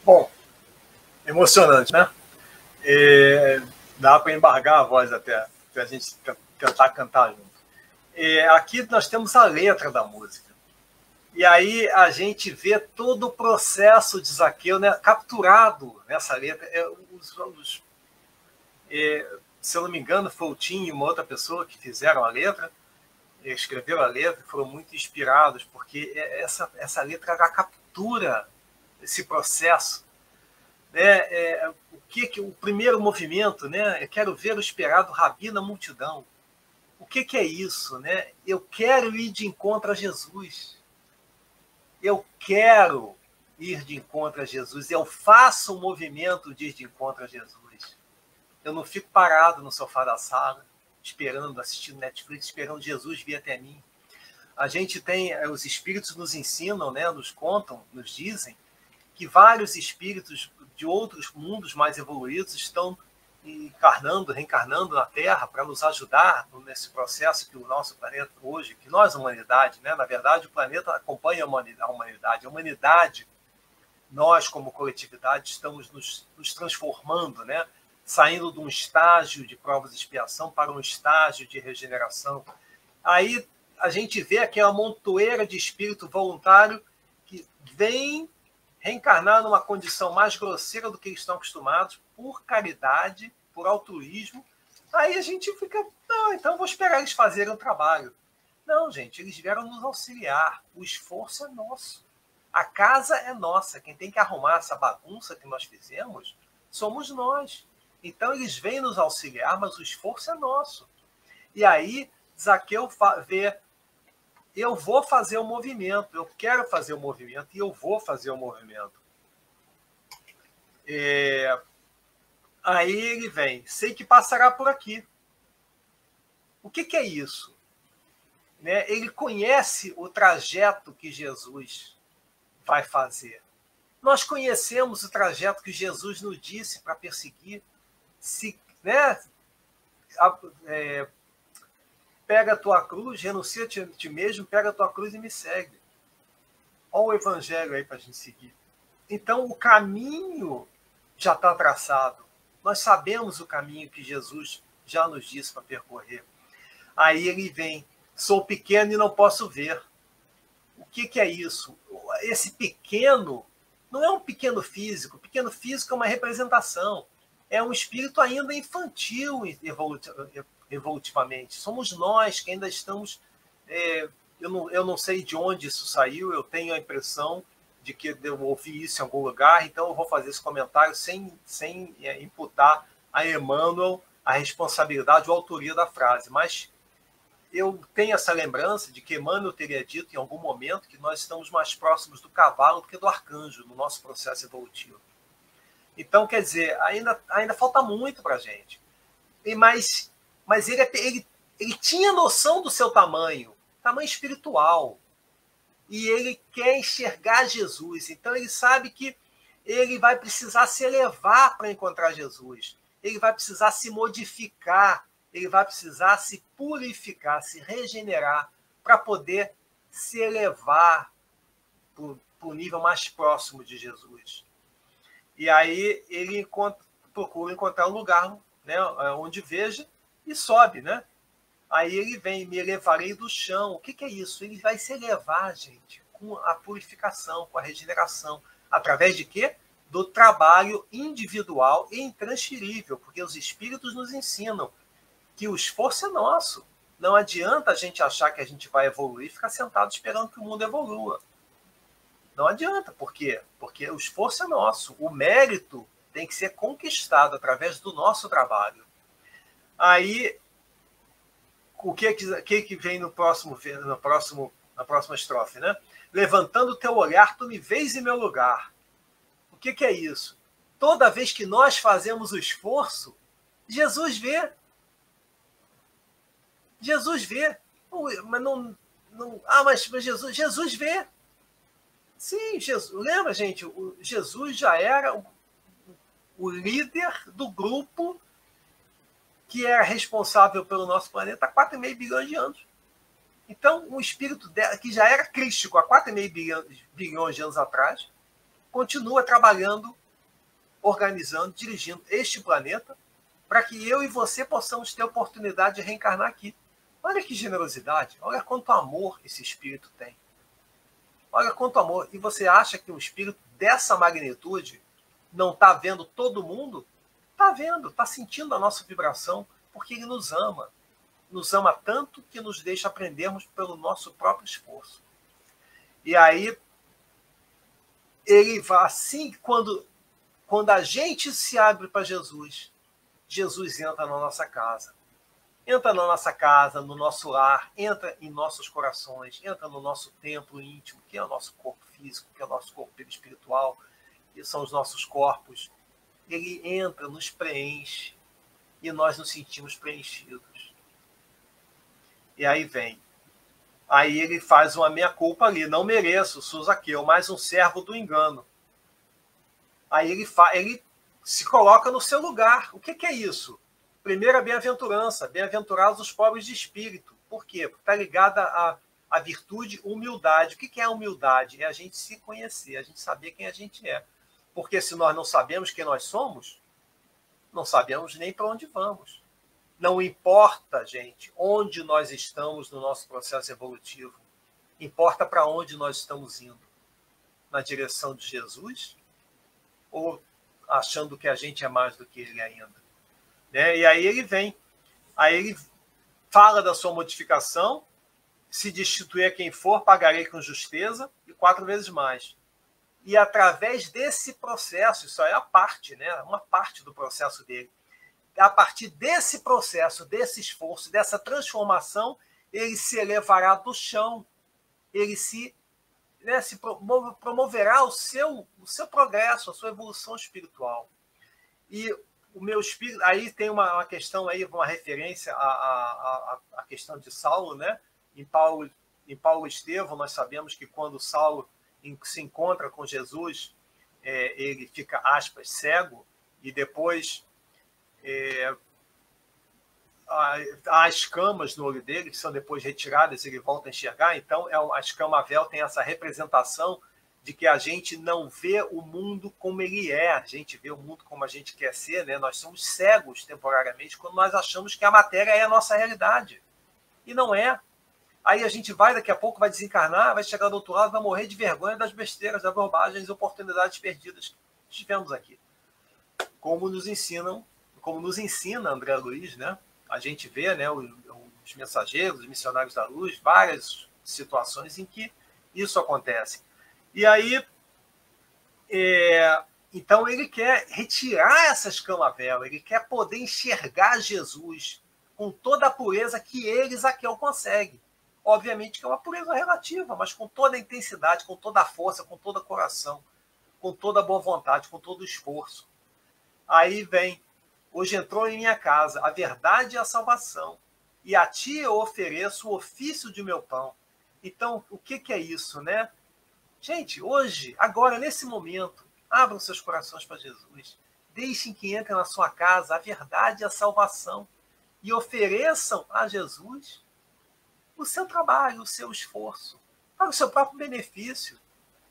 Bom, emocionante, né? Dá para embargar a voz até a gente tentar cantar junto. Aqui nós temos a letra da música. E aí a gente vê todo o processo de Zaqueu, né, capturado nessa letra. Se eu não me engano, foi o Tim e uma outra pessoa que fizeram a letra, escreveram a letra, foram muito inspirados, porque essa letra ela captura esse processo. Né? O primeiro movimento, né? Eu quero ver o esperado Rabi na multidão. O que é isso? Né? Eu quero ir de encontro a Jesus. Eu quero ir de encontro a Jesus. Eu faço um movimento de ir de encontro a Jesus. Eu não fico parado no sofá da sala, esperando, assistindo Netflix, esperando Jesus vir até mim. A gente tem, os espíritos nos ensinam, né? Nos contam, nos dizem, que vários espíritos de outros mundos mais evoluídos estão reencarnando na Terra para nos ajudar nesse processo que o nosso planeta hoje, que nós, a humanidade, né? Na verdade, o planeta acompanha a humanidade. A humanidade, nós como coletividade, estamos nos transformando, né? Saindo de um estágio de provas de expiação para um estágio de regeneração. Aí a gente vê aquela montoeira de espírito voluntário que vem reencarnar numa condição mais grosseira do que eles estão acostumados, por caridade, por altruísmo. Aí a gente fica, não, então vou esperar eles fazerem o trabalho. Não, gente, eles vieram nos auxiliar. O esforço é nosso. A casa é nossa. Quem tem que arrumar essa bagunça que nós fizemos somos nós. Então eles vêm nos auxiliar, mas o esforço é nosso. E aí Zaqueu vê, eu vou fazer o movimento, eu quero fazer o movimento e eu vou fazer o movimento. Aí ele vem, sei que passará por aqui. O que é isso? Né? Ele conhece o trajeto que Jesus vai fazer. Nós conhecemos o trajeto que Jesus nos disse para perseguir. Né? Pega a tua cruz, renuncia a ti mesmo, pega a tua cruz e me segue. Olha o evangelho aí para a gente seguir. Então, o caminho já está traçado. Nós sabemos o caminho que Jesus já nos disse para percorrer. Aí ele vem, sou pequeno e não posso ver. O que é isso? Esse pequeno não é um pequeno físico. O pequeno físico é uma representação. É um espírito ainda infantil evolutivamente. Somos nós que ainda estamos... eu não sei de onde isso saiu, eu tenho a impressão de que eu ouvi isso em algum lugar, então eu vou fazer esse comentário sem imputar a Emmanuel a responsabilidade ou a autoria da frase, mas eu tenho essa lembrança de que Emmanuel teria dito em algum momento que nós estamos mais próximos do cavalo do que do arcanjo no nosso processo evolutivo. Então, quer dizer, ainda falta muito para a gente. Mas ele tinha noção do seu tamanho espiritual. E ele quer enxergar Jesus. Então, ele sabe que ele vai precisar se elevar para encontrar Jesus. Ele vai precisar se modificar. Ele vai precisar se purificar, se regenerar, para poder se elevar para o nível mais próximo de Jesus. E aí ele procura encontrar um lugar, né, onde veja e sobe, né? Aí ele vem, me elevarei do chão. O que é isso? Ele vai se elevar, gente, com a purificação, com a regeneração. Através de quê? Do trabalho individual e intransferível, porque os espíritos nos ensinam que o esforço é nosso. Não adianta a gente achar que a gente vai evoluir e ficar sentado esperando que o mundo evolua. Não adianta. Por quê? Porque o esforço é nosso. O mérito tem que ser conquistado através do nosso trabalho. Aí, o que vem na próxima estrofe, né? Levantando o teu olhar, tu me vês em meu lugar. O que é isso? Toda vez que nós fazemos o esforço, Jesus vê. Jesus vê. Mas não. Mas Jesus vê. Sim, Jesus. Lembra, gente? Jesus já era o líder do grupo que era responsável pelo nosso planeta há 4,5 bilhões de anos. Então, o espírito dela, que já era crístico há 4,5 bilhões de anos atrás, continua trabalhando, organizando, dirigindo este planeta para que eu e você possamos ter a oportunidade de reencarnar aqui. Olha que generosidade, olha quanto amor esse espírito tem. Olha quanto amor. E você acha que um espírito dessa magnitude não está vendo todo mundo? Está vendo, está sentindo a nossa vibração, porque ele nos ama. Nos ama tanto que nos deixa aprendermos pelo nosso próprio esforço. E aí, ele vai assim, quando a gente se abre para Jesus, Jesus entra na nossa casa. Entra na nossa casa, no nosso lar, entra em nossos corações, entra no nosso templo íntimo, que é o nosso corpo físico, que é o nosso corpo espiritual, que são os nossos corpos. Ele entra, nos preenche, e nós nos sentimos preenchidos. E aí vem. Aí ele faz uma meia-culpa ali. Não mereço, sou Zaqueu, mais um servo do engano. Aí ele se coloca no seu lugar. O que é isso? Primeira bem-aventurança. Bem-aventurados os pobres de espírito. Por quê? Porque está ligada à virtude humildade. O que é a humildade? É a gente se conhecer, a gente saber quem a gente é. Porque se nós não sabemos quem nós somos, não sabemos nem para onde vamos. Não importa, gente, onde nós estamos no nosso processo evolutivo. Importa para onde nós estamos indo. Na direção de Jesus? Ou achando que a gente é mais do que ele ainda? Né? E aí ele vem. Aí ele fala da sua modificação. Se destituir a quem for, pagarei com justeza e 4 vezes mais. E através desse processo, isso é a parte, né? Uma parte do processo dele. A partir desse processo, desse esforço, dessa transformação, ele se elevará do chão. Ele se promoverá o seu progresso, a sua evolução espiritual. E o meu espírito, aí tem uma questão aí, uma referência à questão de Saulo, né? Em Paulo e Estevão, nós sabemos que quando Saulo se encontra com Jesus, ele fica, aspas, cego, e depois há escamas no olho dele, que são depois retiradas, ele volta a enxergar. Então, a escama-véu tem essa representação de que a gente não vê o mundo como ele é, a gente vê o mundo como a gente quer ser, né? Nós somos cegos temporariamente quando nós achamos que a matéria é a nossa realidade. E não é. Aí a gente daqui a pouco vai desencarnar, vai chegar do outro lado, vai morrer de vergonha das besteiras, das bobagens e oportunidades perdidas que tivemos aqui. Como nos ensina André Luiz, né? A gente vê, né, os mensageiros, os missionários da luz, várias situações em que isso acontece. E aí, então ele quer retirar essa escama-véu, ele quer poder enxergar Jesus com toda a pureza que ele, Zaqueu, consegue. Obviamente que é uma pureza relativa, mas com toda a intensidade, com toda a força, com todo o coração, com toda a boa vontade, com todo o esforço. Aí vem, hoje entrou em minha casa a verdade e a salvação, e a ti eu ofereço o ofício de meu pão. Então, o que é isso, né? Gente, hoje, agora, nesse momento, abram seus corações para Jesus. Deixem que entre na sua casa a verdade e a salvação. E ofereçam a Jesus o seu trabalho, o seu esforço, para o seu próprio benefício.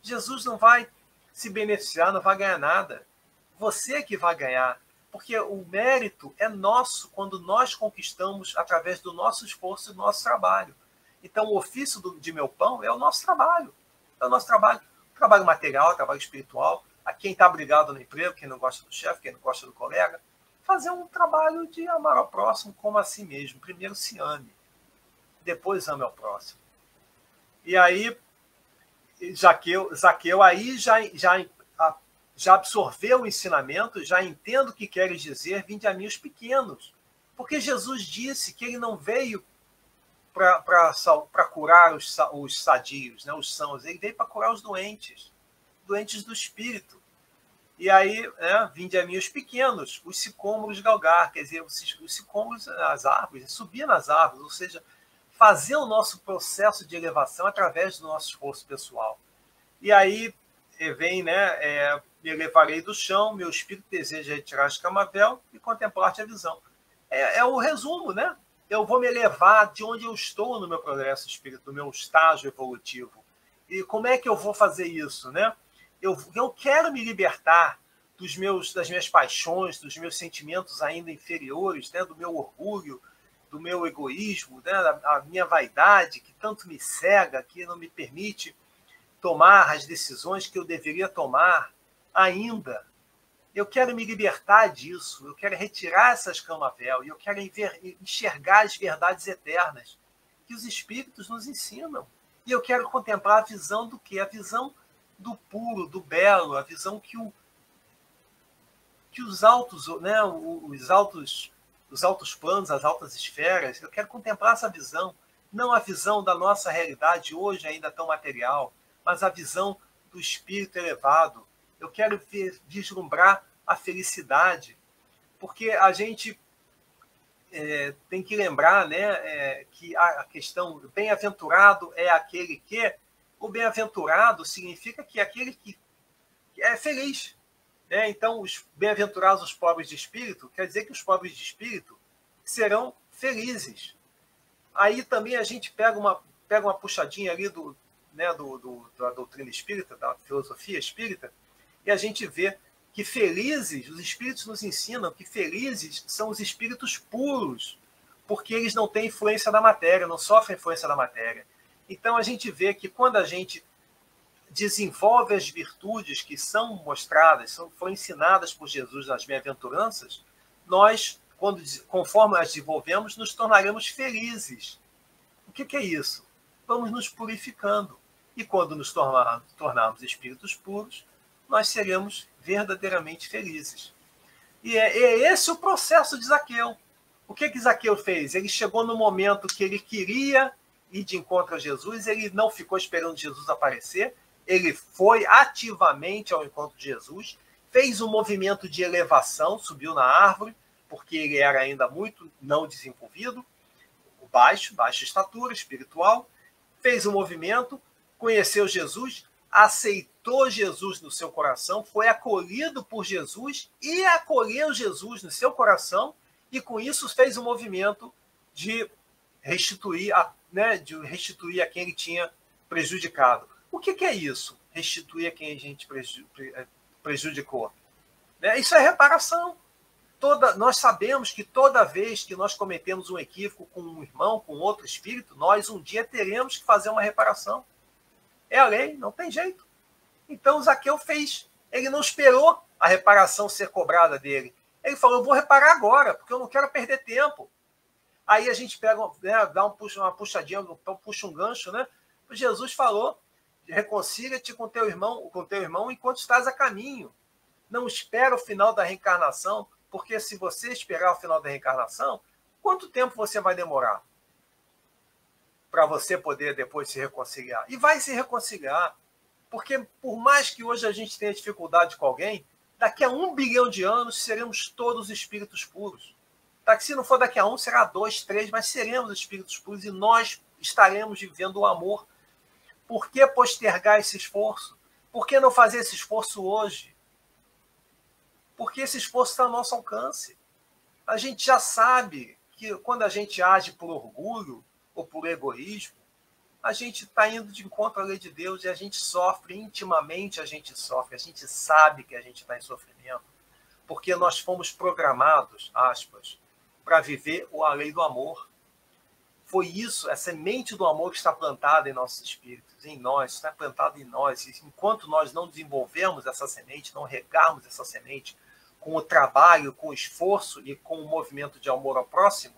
Jesus não vai se beneficiar, não vai ganhar nada. Você que vai ganhar. Porque o mérito é nosso quando nós conquistamos através do nosso esforço e do nosso trabalho. Então, o ofício de meu pão é o nosso trabalho. É o nosso trabalho material, trabalho espiritual, a quem está brigado no emprego, quem não gosta do chefe, quem não gosta do colega. Fazer um trabalho de amar ao próximo como a si mesmo. Primeiro se ame, depois ame ao próximo. E aí, Zaqueu aí já absorveu o ensinamento, já entendo o que queres dizer, vinde a mim os pequenos. Porque Jesus disse que ele não veio para curar os sadios, né, os sãos, ele veio para curar os doentes do espírito. E aí, né, vinde a mim os pequenos, os sicômoros galgar, quer dizer, os sicômoros, as árvores, subir nas árvores, ou seja, fazer o nosso processo de elevação através do nosso esforço pessoal. E aí vem, né, me elevarei do chão, meu espírito deseja retirar as camavel e contemplar-te a visão. É o resumo, né? Eu vou me elevar de onde eu estou no meu progresso espírito, no meu estágio evolutivo. E como é que eu vou fazer isso, né? Eu quero me libertar das minhas paixões, dos meus sentimentos ainda inferiores, né? Do meu orgulho, do meu egoísmo, né? Da minha vaidade, que tanto me cega, que não me permite tomar as decisões que eu deveria tomar ainda. Eu quero me libertar disso, eu quero retirar essas camavel, e eu quero enxergar as verdades eternas que os espíritos nos ensinam. E eu quero contemplar a visão do quê? A visão do puro, do belo, a visão que os altos, né, os altos planos, as altas esferas, eu quero contemplar essa visão. Não a visão da nossa realidade hoje ainda tão material, mas a visão do espírito elevado. Eu quero vislumbrar a felicidade, porque a gente tem que lembrar, né, que a questão bem-aventurado é aquele que... O bem-aventurado significa que é aquele que é feliz. Né? Então, os bem-aventurados, os pobres de espírito, quer dizer que os pobres de espírito serão felizes. Aí também a gente pega uma puxadinha ali da doutrina espírita, da filosofia espírita, e a gente vê que felizes, os espíritos nos ensinam que felizes são os espíritos puros, porque eles não têm influência da matéria, não sofrem influência da matéria. Então a gente vê que quando a gente desenvolve as virtudes que são mostradas, foram ensinadas por Jesus nas bem-aventuranças, nós, conforme as desenvolvemos, nos tornaremos felizes. O que é isso? Vamos nos purificando. E quando nos tornarmos espíritos puros, nós seremos verdadeiramente felizes. E é esse o processo de Zaqueu. O que Zaqueu fez? Ele chegou no momento que ele queria ir de encontro a Jesus, ele não ficou esperando Jesus aparecer, ele foi ativamente ao encontro de Jesus, fez um movimento de elevação, subiu na árvore, porque ele era ainda muito não desenvolvido, baixa estatura espiritual, fez um movimento, conheceu Jesus, aceitou Jesus no seu coração, foi acolhido por Jesus e acolheu Jesus no seu coração, e com isso fez um movimento de restituir a quem ele tinha prejudicado. O que é isso? Restituir a quem a gente prejudicou. Isso é reparação. Nós sabemos que toda vez que nós cometemos um equívoco com um irmão, com outro espírito, nós um dia teremos que fazer uma reparação. É a lei, não tem jeito. Então Zaqueu fez. Ele não esperou a reparação ser cobrada dele. Ele falou, eu vou reparar agora, porque eu não quero perder tempo. Aí a gente pega, né, dá uma puxadinha, puxa um gancho, né? Jesus falou, reconcilia-te com teu irmão enquanto estás a caminho. Não espera o final da reencarnação, porque se você esperar o final da reencarnação, quanto tempo você vai demorar para você poder depois se reconciliar? E vai se reconciliar, porque por mais que hoje a gente tenha dificuldade com alguém, daqui a 1 bilhão de anos seremos todos espíritos puros. Se não for daqui a 1, será 2, 3, mas seremos espíritos puros e nós estaremos vivendo o amor. Por que postergar esse esforço? Por que não fazer esse esforço hoje? Porque esse esforço está ao nosso alcance. A gente já sabe que quando a gente age por orgulho ou por egoísmo, a gente está indo de encontro à lei de Deus e a gente sofre, intimamente a gente sofre, a gente sabe que a gente está em sofrimento, porque nós fomos programados, aspas, para viver a lei do amor. Foi isso, a semente do amor que está plantada em nossos espíritos, em nós, está plantada em nós. E enquanto nós não desenvolvermos essa semente, não regarmos essa semente com o trabalho, com o esforço e com o movimento de amor ao próximo,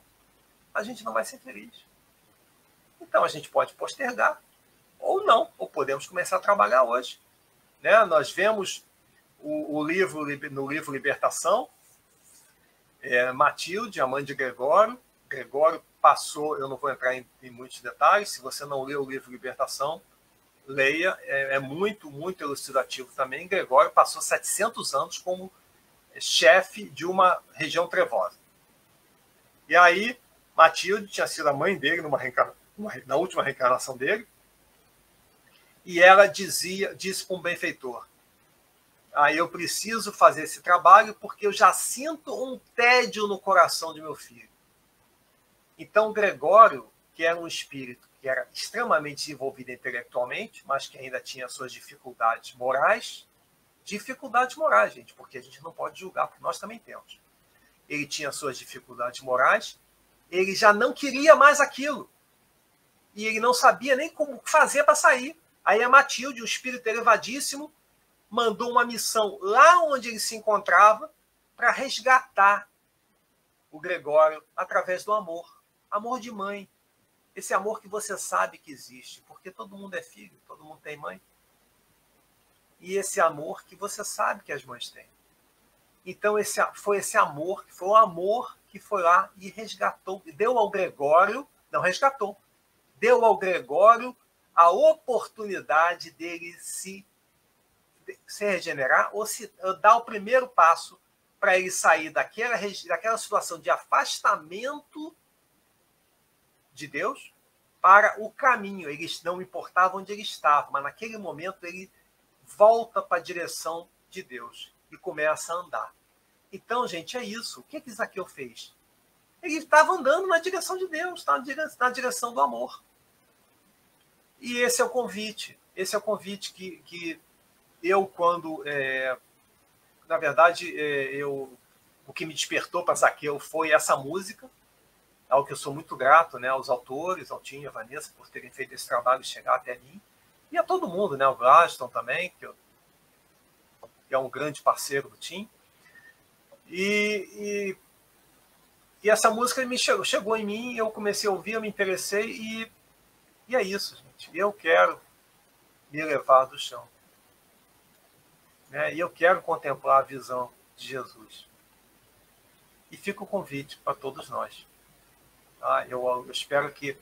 a gente não vai ser feliz. Então a gente pode postergar ou não, ou podemos começar a trabalhar hoje. Né? Nós vemos no livro Libertação, Matilde, a mãe de Gregório. Gregório passou, eu não vou entrar em muitos detalhes, se você não leu o livro Libertação, leia, é muito, muito elucidativo também. Gregório passou 700 anos como chefe de uma região trevosa. E aí, Matilde tinha sido a mãe dele na última reencarnação dele, e ela disse para um benfeitor: eu preciso fazer esse trabalho porque eu já sinto um tédio no coração de meu filho. Então, Gregório, que era um espírito que era extremamente desenvolvido intelectualmente, mas que ainda tinha suas dificuldades morais, gente, porque a gente não pode julgar, porque nós também temos. Ele tinha suas dificuldades morais, ele já não queria mais aquilo. E ele não sabia nem como fazer para sair. Aí a Matilde, um espírito elevadíssimo, mandou uma missão lá onde ele se encontrava para resgatar o Gregório através do amor. Amor de mãe. Esse amor que você sabe que existe, porque todo mundo é filho, todo mundo tem mãe. E esse amor que você sabe que as mães têm. Então foi esse amor, foi o amor que foi lá e resgatou, deu ao Gregório, não resgatou, deu ao Gregório a oportunidade dele se regenerar ou dar o primeiro passo para ele sair daquela situação de afastamento de Deus para o caminho. Ele não importava onde ele estava, mas naquele momento ele volta para a direção de Deus e começa a andar. Então, gente, é isso. O que Zaqueu fez? Ele estava andando na direção de Deus, estava na direção do amor. E esse é o convite. Esse é o convite que eu, quando... na verdade, o que me despertou para Zaqueu foi essa música, ao que eu sou muito grato, né, aos autores, ao Tim e a Vanessa, por terem feito esse trabalho e chegar até mim. E a todo mundo, né, o Glaston também, que é um grande parceiro do Tim. E essa música chegou em mim, eu comecei a ouvir, eu me interessei e é isso, gente. Eu quero me elevar do chão. Né? E eu quero contemplar a visão de Jesus. E fica o convite para todos nós. Tá? Eu espero que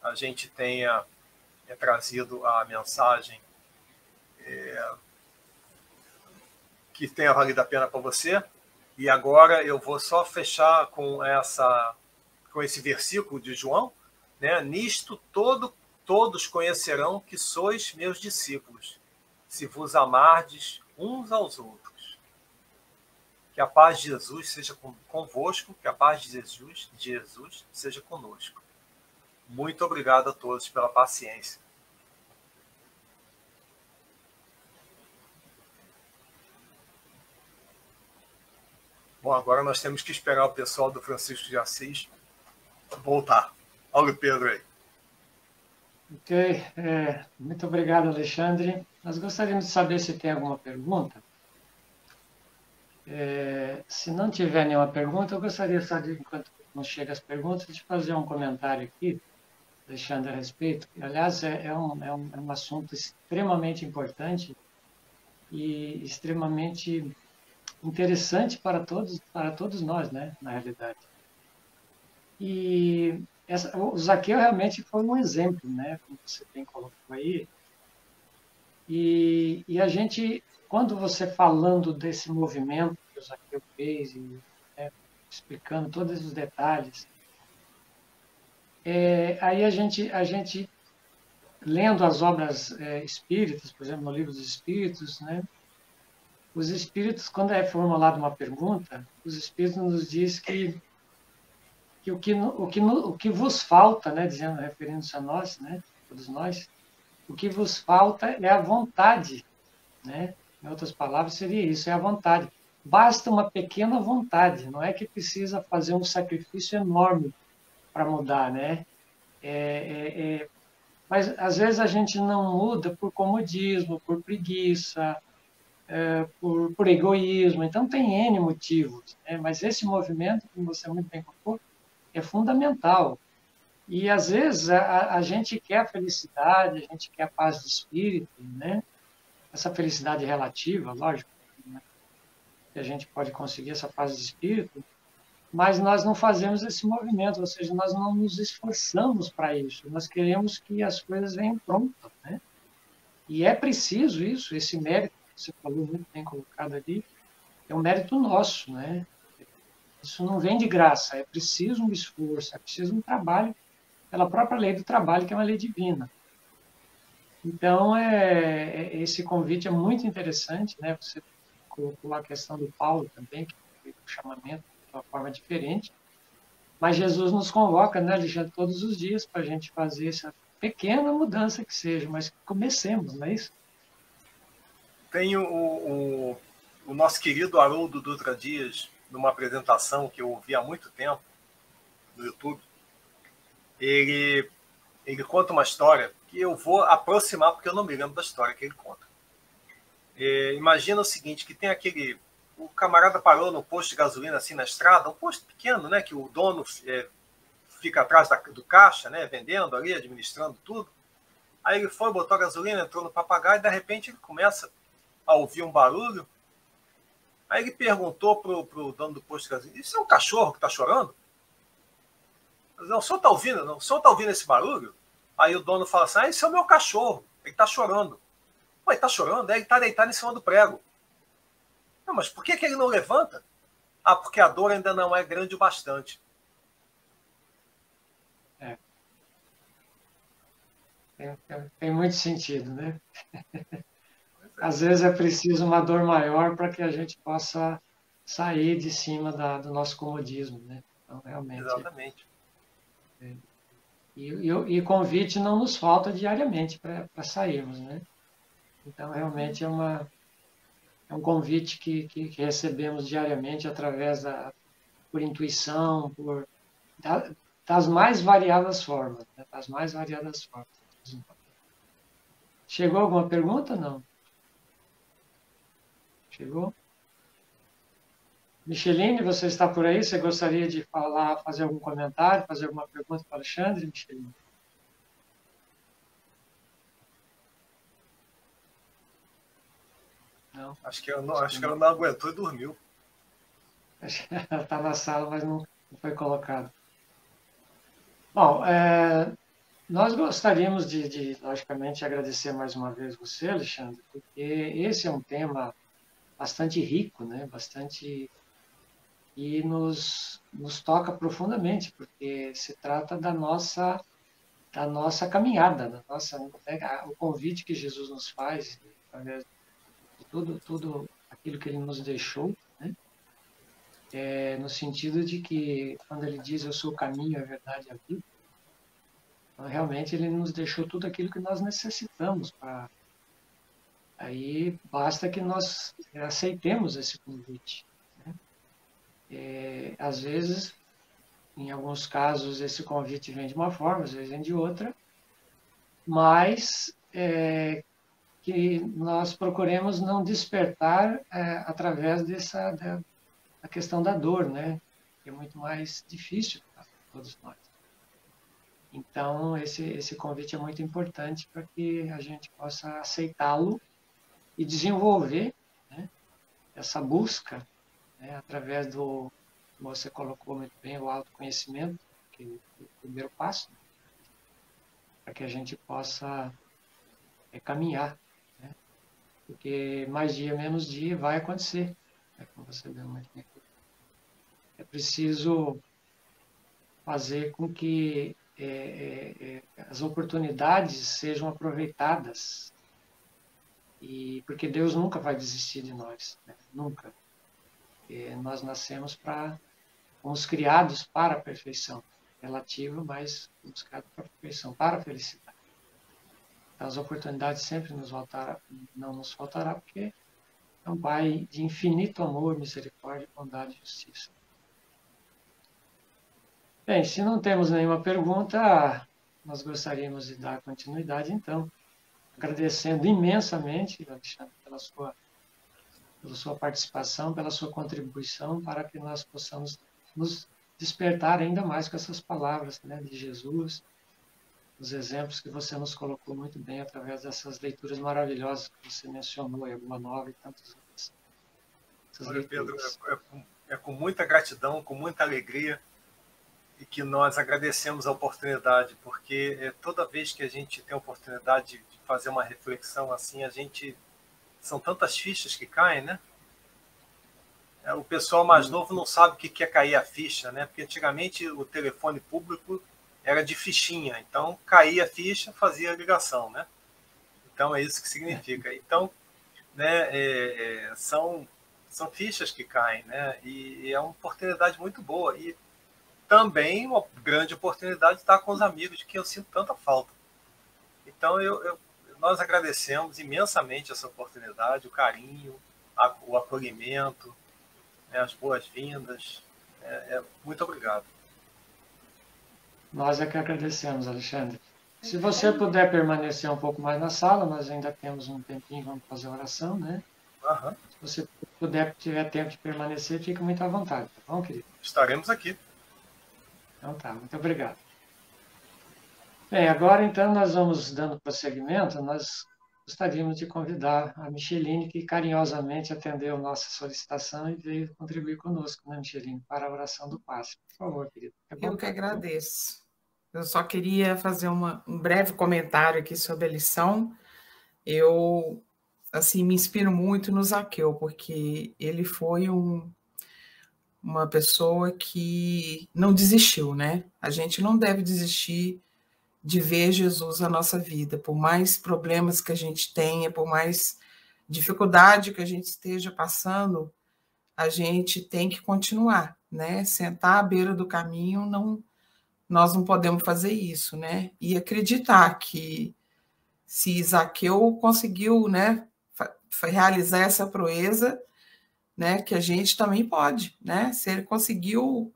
a gente tenha trazido a mensagem que tenha valido a pena para você. E agora eu vou só fechar com esse versículo de João, né? Nisto todos conhecerão que sois meus discípulos, se vos amardes uns aos outros. Que a paz de Jesus seja convosco, que a paz de Jesus seja conosco. Muito obrigado a todos pela paciência. Bom, agora nós temos que esperar o pessoal do Francisco de Assis voltar. Olha o Pedro aí. Ok. Muito obrigado, Alexandre. Nós gostaríamos de saber se tem alguma pergunta. Se não tiver nenhuma pergunta, eu gostaria só de, enquanto não chega as perguntas, de fazer um comentário aqui, Alexandre, a respeito. Aliás, é um assunto extremamente importante e extremamente interessante para todos nós, né, na realidade. E o Zaqueu realmente foi um exemplo, né, como você bem colocou aí. E a gente, quando você falando desse movimento que o Zaqueu fez, e, explicando todos os detalhes, aí a gente lendo as obras espíritas, por exemplo, no Livro dos Espíritos, né, os espíritos, quando é formulada uma pergunta, os espíritos nos diz que o que vos falta, né, dizendo, referindo-se a nós, né, todos nós, o que vos falta é a vontade, né? Em outras palavras, seria isso, é a vontade. Basta uma pequena vontade, não é que precisa fazer um sacrifício enorme para mudar, né? Mas às vezes a gente não muda por comodismo, por preguiça, por egoísmo, então tem N motivos, né? Mas esse movimento, como você muito bem colocou, é fundamental. E, às vezes, a gente quer a felicidade, a gente quer a paz de espírito, né? Essa felicidade relativa, lógico, né? Que a gente pode conseguir essa paz de espírito, mas nós não fazemos esse movimento, ou seja, nós não nos esforçamos para isso. Nós queremos que as coisas venham prontas, né? E é preciso isso, esse mérito que você falou muito bem colocado ali, é um mérito nosso, né? Isso não vem de graça, é preciso um esforço, é preciso um trabalho pela própria lei do trabalho, que é uma lei divina. Então, esse convite é muito interessante, né? Você colocou a questão do Paulo também, que foi o chamamento de uma forma diferente, mas Jesus nos convoca, né, Alexandre, todos os dias para a gente fazer essa pequena mudança que seja, mas que comecemos, não é isso? Tem o nosso querido Haroldo Dutra Dias, numa apresentação que eu ouvi há muito tempo no YouTube. Ele conta uma história que eu vou aproximar, porque eu não me lembro da história que ele conta. Imagina o seguinte, que tem o camarada parou no posto de gasolina, assim, na estrada, um posto pequeno, né, que o dono fica atrás do caixa, né, vendendo ali, administrando tudo. Aí ele foi, botou a gasolina, entrou no papagaio, e de repente ele começa a ouvir um barulho. Aí ele perguntou pro dono do posto de gasolina, isso é um cachorro que está chorando? Não, o senhor está ouvindo? Não, o senhor está ouvindo esse barulho? Aí o dono fala assim, esse é o meu cachorro, ele está chorando. Pô, ele está chorando? Ele está deitado em cima do prego. Não, mas por que ele não levanta? Ah, porque a dor ainda não é grande o bastante. Tem muito sentido, né? Às vezes é preciso uma dor maior para que a gente possa sair de cima do nosso comodismo, né? Então, realmente. Exatamente. E convite não nos falta diariamente para sairmos, né? Então, realmente é um convite que recebemos diariamente através por intuição, das mais variadas formas, né? Das mais variadas formas. Chegou alguma pergunta? Não? Chegou? Micheline, você está por aí? Você gostaria de falar, fazer algum comentário, fazer alguma pergunta para o Alexandre, Micheline? Não. Acho que ela não aguentou e dormiu. Ela está na sala, mas não foi colocado. Bom, nós gostaríamos logicamente, agradecer mais uma vez você, Alexandre, porque esse é um tema bastante rico, né? Bastante e nos toca profundamente, porque se trata da nossa caminhada, o convite que Jesus nos faz, através de tudo aquilo que ele nos deixou, né? No sentido de que, quando ele diz eu sou o caminho, a verdade e a vida, então, realmente ele nos deixou tudo aquilo que nós necessitamos para. Aí basta que nós aceitemos esse convite, né? Às vezes, em alguns casos, esse convite vem de uma forma, às vezes vem de outra, mas que nós procuremos não despertar através da questão da dor, né? Que é muito mais difícil para todos nós. Então, esse convite é muito importante para que a gente possa aceitá-lo e desenvolver, né, essa busca, né, através como você colocou muito bem, o autoconhecimento, que é o primeiro passo, né, para que a gente possa caminhar, né, porque mais dia, menos dia vai acontecer, né, como você deu muito bem. É preciso fazer com que as oportunidades sejam aproveitadas, porque Deus nunca vai desistir de nós, né? Nunca. Nós fomos criados para a perfeição relativa, mas fomos criados para a perfeição, para a felicidade. Então, as oportunidades sempre não nos faltará, porque é um Pai de infinito amor, misericórdia, bondade e justiça. Bem, se não temos nenhuma pergunta, nós gostaríamos de dar continuidade, então, agradecendo imensamente, Alexandre, pela sua participação, pela sua contribuição, para que nós possamos nos despertar ainda mais com essas palavras, né, de Jesus, os exemplos que você nos colocou muito bem através dessas leituras maravilhosas que você mencionou, a Boa Nova e tantas outras Olha, Pedro, leituras. é com muita gratidão, com muita alegria, e que nós agradecemos a oportunidade, porque toda vez que a gente tem a oportunidade de fazer uma reflexão assim, são tantas fichas que caem, né? O pessoal mais novo não sabe o que é cair a ficha, né? Porque antigamente o telefone público era de fichinha, então caía a ficha, fazia a ligação, né? Então é isso que significa. Então, né, são fichas que caem, né? E é uma oportunidade muito boa. E também uma grande oportunidade de estar com os amigos de que eu sinto tanta falta. Então, nós agradecemos imensamente essa oportunidade, o carinho, o acolhimento, né, as boas-vindas. Muito obrigado. Nós é que agradecemos, Alexandre. Se você puder permanecer um pouco mais na sala, nós ainda temos um tempinho, vamos fazer a oração, né? Aham. Se você tiver tempo de permanecer, fique muito à vontade, tá bom, querido? Estaremos aqui. Então tá, muito obrigado. Bem, agora então nós vamos dando prosseguimento, nós gostaríamos de convidar a Micheline, que carinhosamente atendeu nossa solicitação e veio contribuir conosco, né, Micheline, para a oração do passe. Por favor, querido. Eu que agradeço. Eu só queria fazer um breve comentário aqui sobre a lição. Eu, assim, me inspiro muito no Zaqueu, porque ele foi uma pessoa que não desistiu, né? A gente não deve desistir de ver Jesus na nossa vida, por mais problemas que a gente tenha, por mais dificuldade que a gente esteja passando, a gente tem que continuar, né? Sentar à beira do caminho, nós não podemos fazer isso, né? E acreditar que se Zaqueu conseguiu, né, realizar essa proeza, né, que a gente também pode, né? Se ele conseguiu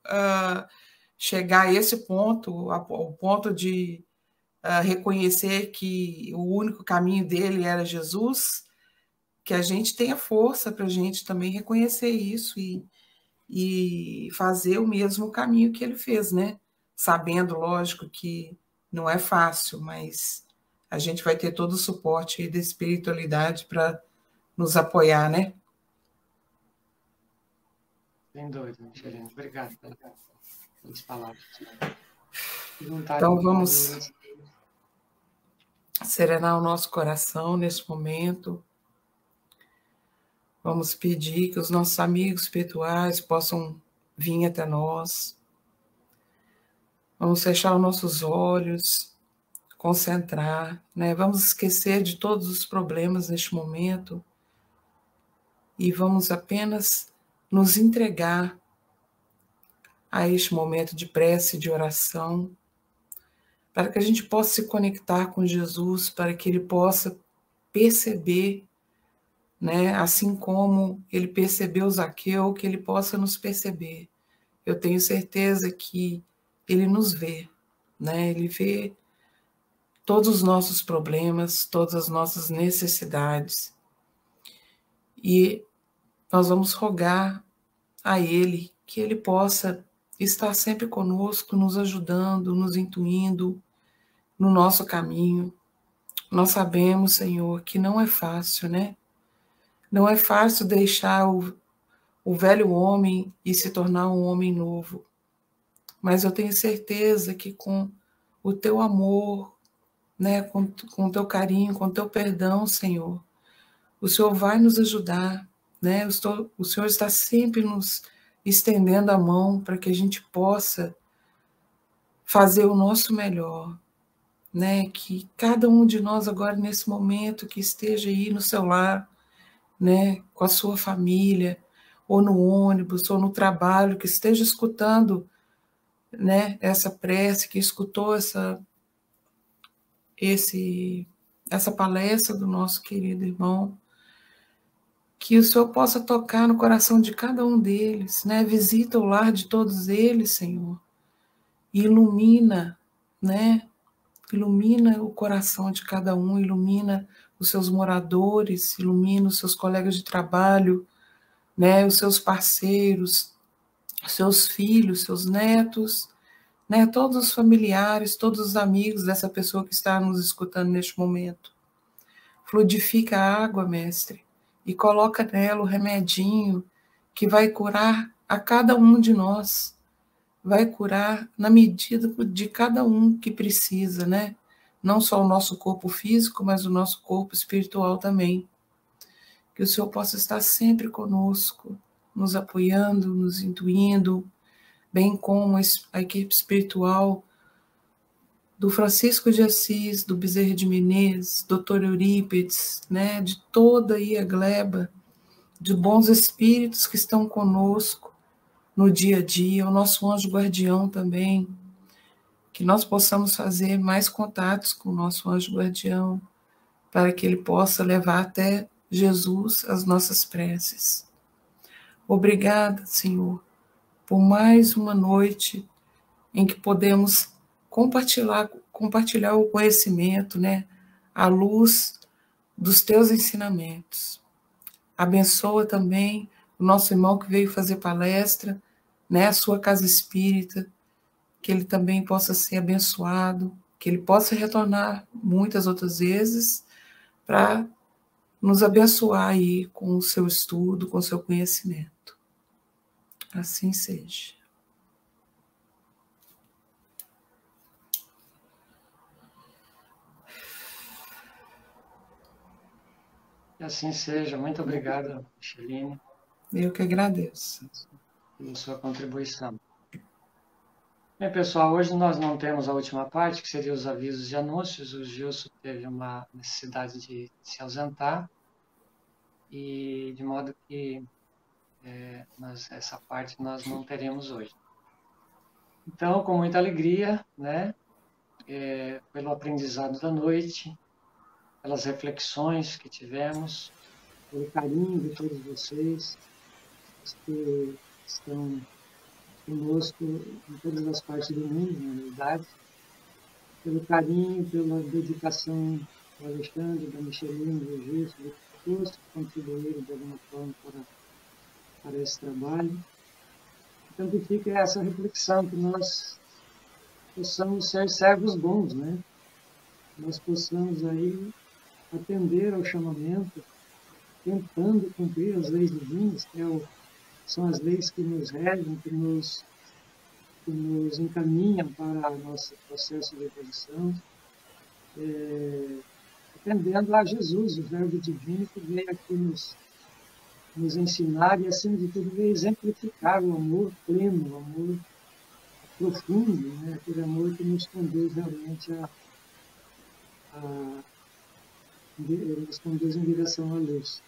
chegar a esse ponto, ao ponto de reconhecer que o único caminho dele era Jesus, que a gente tenha força para a gente também reconhecer isso e fazer o mesmo caminho que ele fez, né? Sabendo, lógico, que não é fácil, mas a gente vai ter todo o suporte aí da espiritualidade para nos apoiar, né? Sem dúvida, Micheline. Obrigado pelas palavras. Então, vamos serenar o nosso coração nesse momento. Vamos pedir que os nossos amigos espirituais possam vir até nós. Vamos fechar os nossos olhos, concentrar, né? Vamos esquecer de todos os problemas neste momento e vamos apenas nos entregar a este momento de prece, de oração, para que a gente possa se conectar com Jesus, para que Ele possa perceber, né? Assim como Ele percebeu Zaqueu, que Ele possa nos perceber. Eu tenho certeza que Ele nos vê, né? Ele vê todos os nossos problemas, todas as nossas necessidades. E nós vamos rogar a Ele que Ele possa estar sempre conosco, nos ajudando, nos intuindo no nosso caminho. Nós sabemos, Senhor, que não é fácil, né? Não é fácil deixar o velho homem e se tornar um homem novo. Mas eu tenho certeza que com o teu amor, né, com o teu carinho, com o teu perdão, Senhor, o Senhor vai nos ajudar, né? O Senhor está sempre nos estendendo a mão para que a gente possa fazer o nosso melhor, né? Que cada um de nós agora, nesse momento, que esteja aí no seu lar, né, com a sua família, ou no ônibus, ou no trabalho, que esteja escutando, né, essa prece, que escutou essa palestra do nosso querido irmão, que o Senhor possa tocar no coração de cada um deles, né? Visita o lar de todos eles, Senhor, e ilumina, né? Ilumina o coração de cada um, ilumina os seus moradores, ilumina os seus colegas de trabalho, né? Os seus parceiros, seus filhos, seus netos, né? Todos os familiares, todos os amigos dessa pessoa que está nos escutando neste momento. Fluidifica a água, Mestre, e coloca nela o remedinho que vai curar a cada um de nós. Vai curar na medida de cada um que precisa, né? Não só o nosso corpo físico, mas o nosso corpo espiritual também. Que o Senhor possa estar sempre conosco, nos apoiando, nos intuindo, bem como a equipe espiritual do Francisco de Assis, do Bezerra de Menezes, Dr. Eurípides, né? De toda aí a gleba de bons espíritos que estão conosco no dia a dia, o nosso anjo guardião também, que nós possamos fazer mais contatos com o nosso anjo guardião, para que ele possa levar até Jesus as nossas preces. Obrigada, Senhor, por mais uma noite em que podemos compartilhar o conhecimento, né? A luz dos teus ensinamentos. Abençoa também o nosso irmão que veio fazer palestra, né? A sua casa espírita, que ele também possa ser abençoado, que ele possa retornar muitas outras vezes para nos abençoar aí com o seu estudo, com o seu conhecimento. Assim seja. Que assim seja. Muito obrigado, Micheline. Eu que agradeço. Pela sua contribuição. Bem, pessoal, hoje nós não temos a última parte, que seria os avisos e anúncios. O Gilson teve uma necessidade de se ausentar, e de modo que essa parte nós não teremos hoje. Então, com muita alegria, né, pelo aprendizado da noite, pelas reflexões que tivemos, pelo carinho de todos vocês que estão conosco em todas as partes do mundo, na realidade, pelo carinho, pela dedicação do Alexandre, da Micheline, do Gilson, de todos que contribuíram de alguma forma para esse trabalho. Então, que fica essa reflexão, que nós possamos ser servos bons, né? Nós possamos aí atender ao chamamento, tentando cumprir as leis divinas, que são as leis que nos regem, que nos encaminham para o nosso processo de evolução, atendendo a Jesus, o Verbo Divino, que veio aqui nos ensinar e, acima de tudo, veio exemplificar o amor pleno, o amor profundo, né? Aquele amor que nos conduz realmente nos conduz em direção à luz.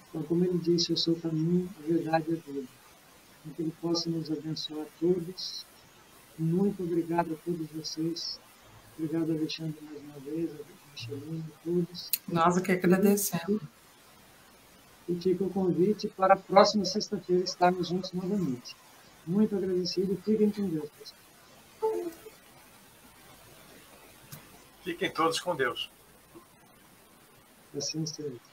Então, como ele disse, eu sou o caminho, a verdade e a vida. Então, que ele possa nos abençoar a todos. Muito obrigado a todos vocês. Obrigado, Alexandre, mais uma vez, a Micheline, a todos. Nós que agradecemos. E fica o convite para a próxima sexta-feira estarmos juntos novamente. Muito agradecido e fiquem com Deus, pessoal. Fiquem todos com Deus. Assim seja.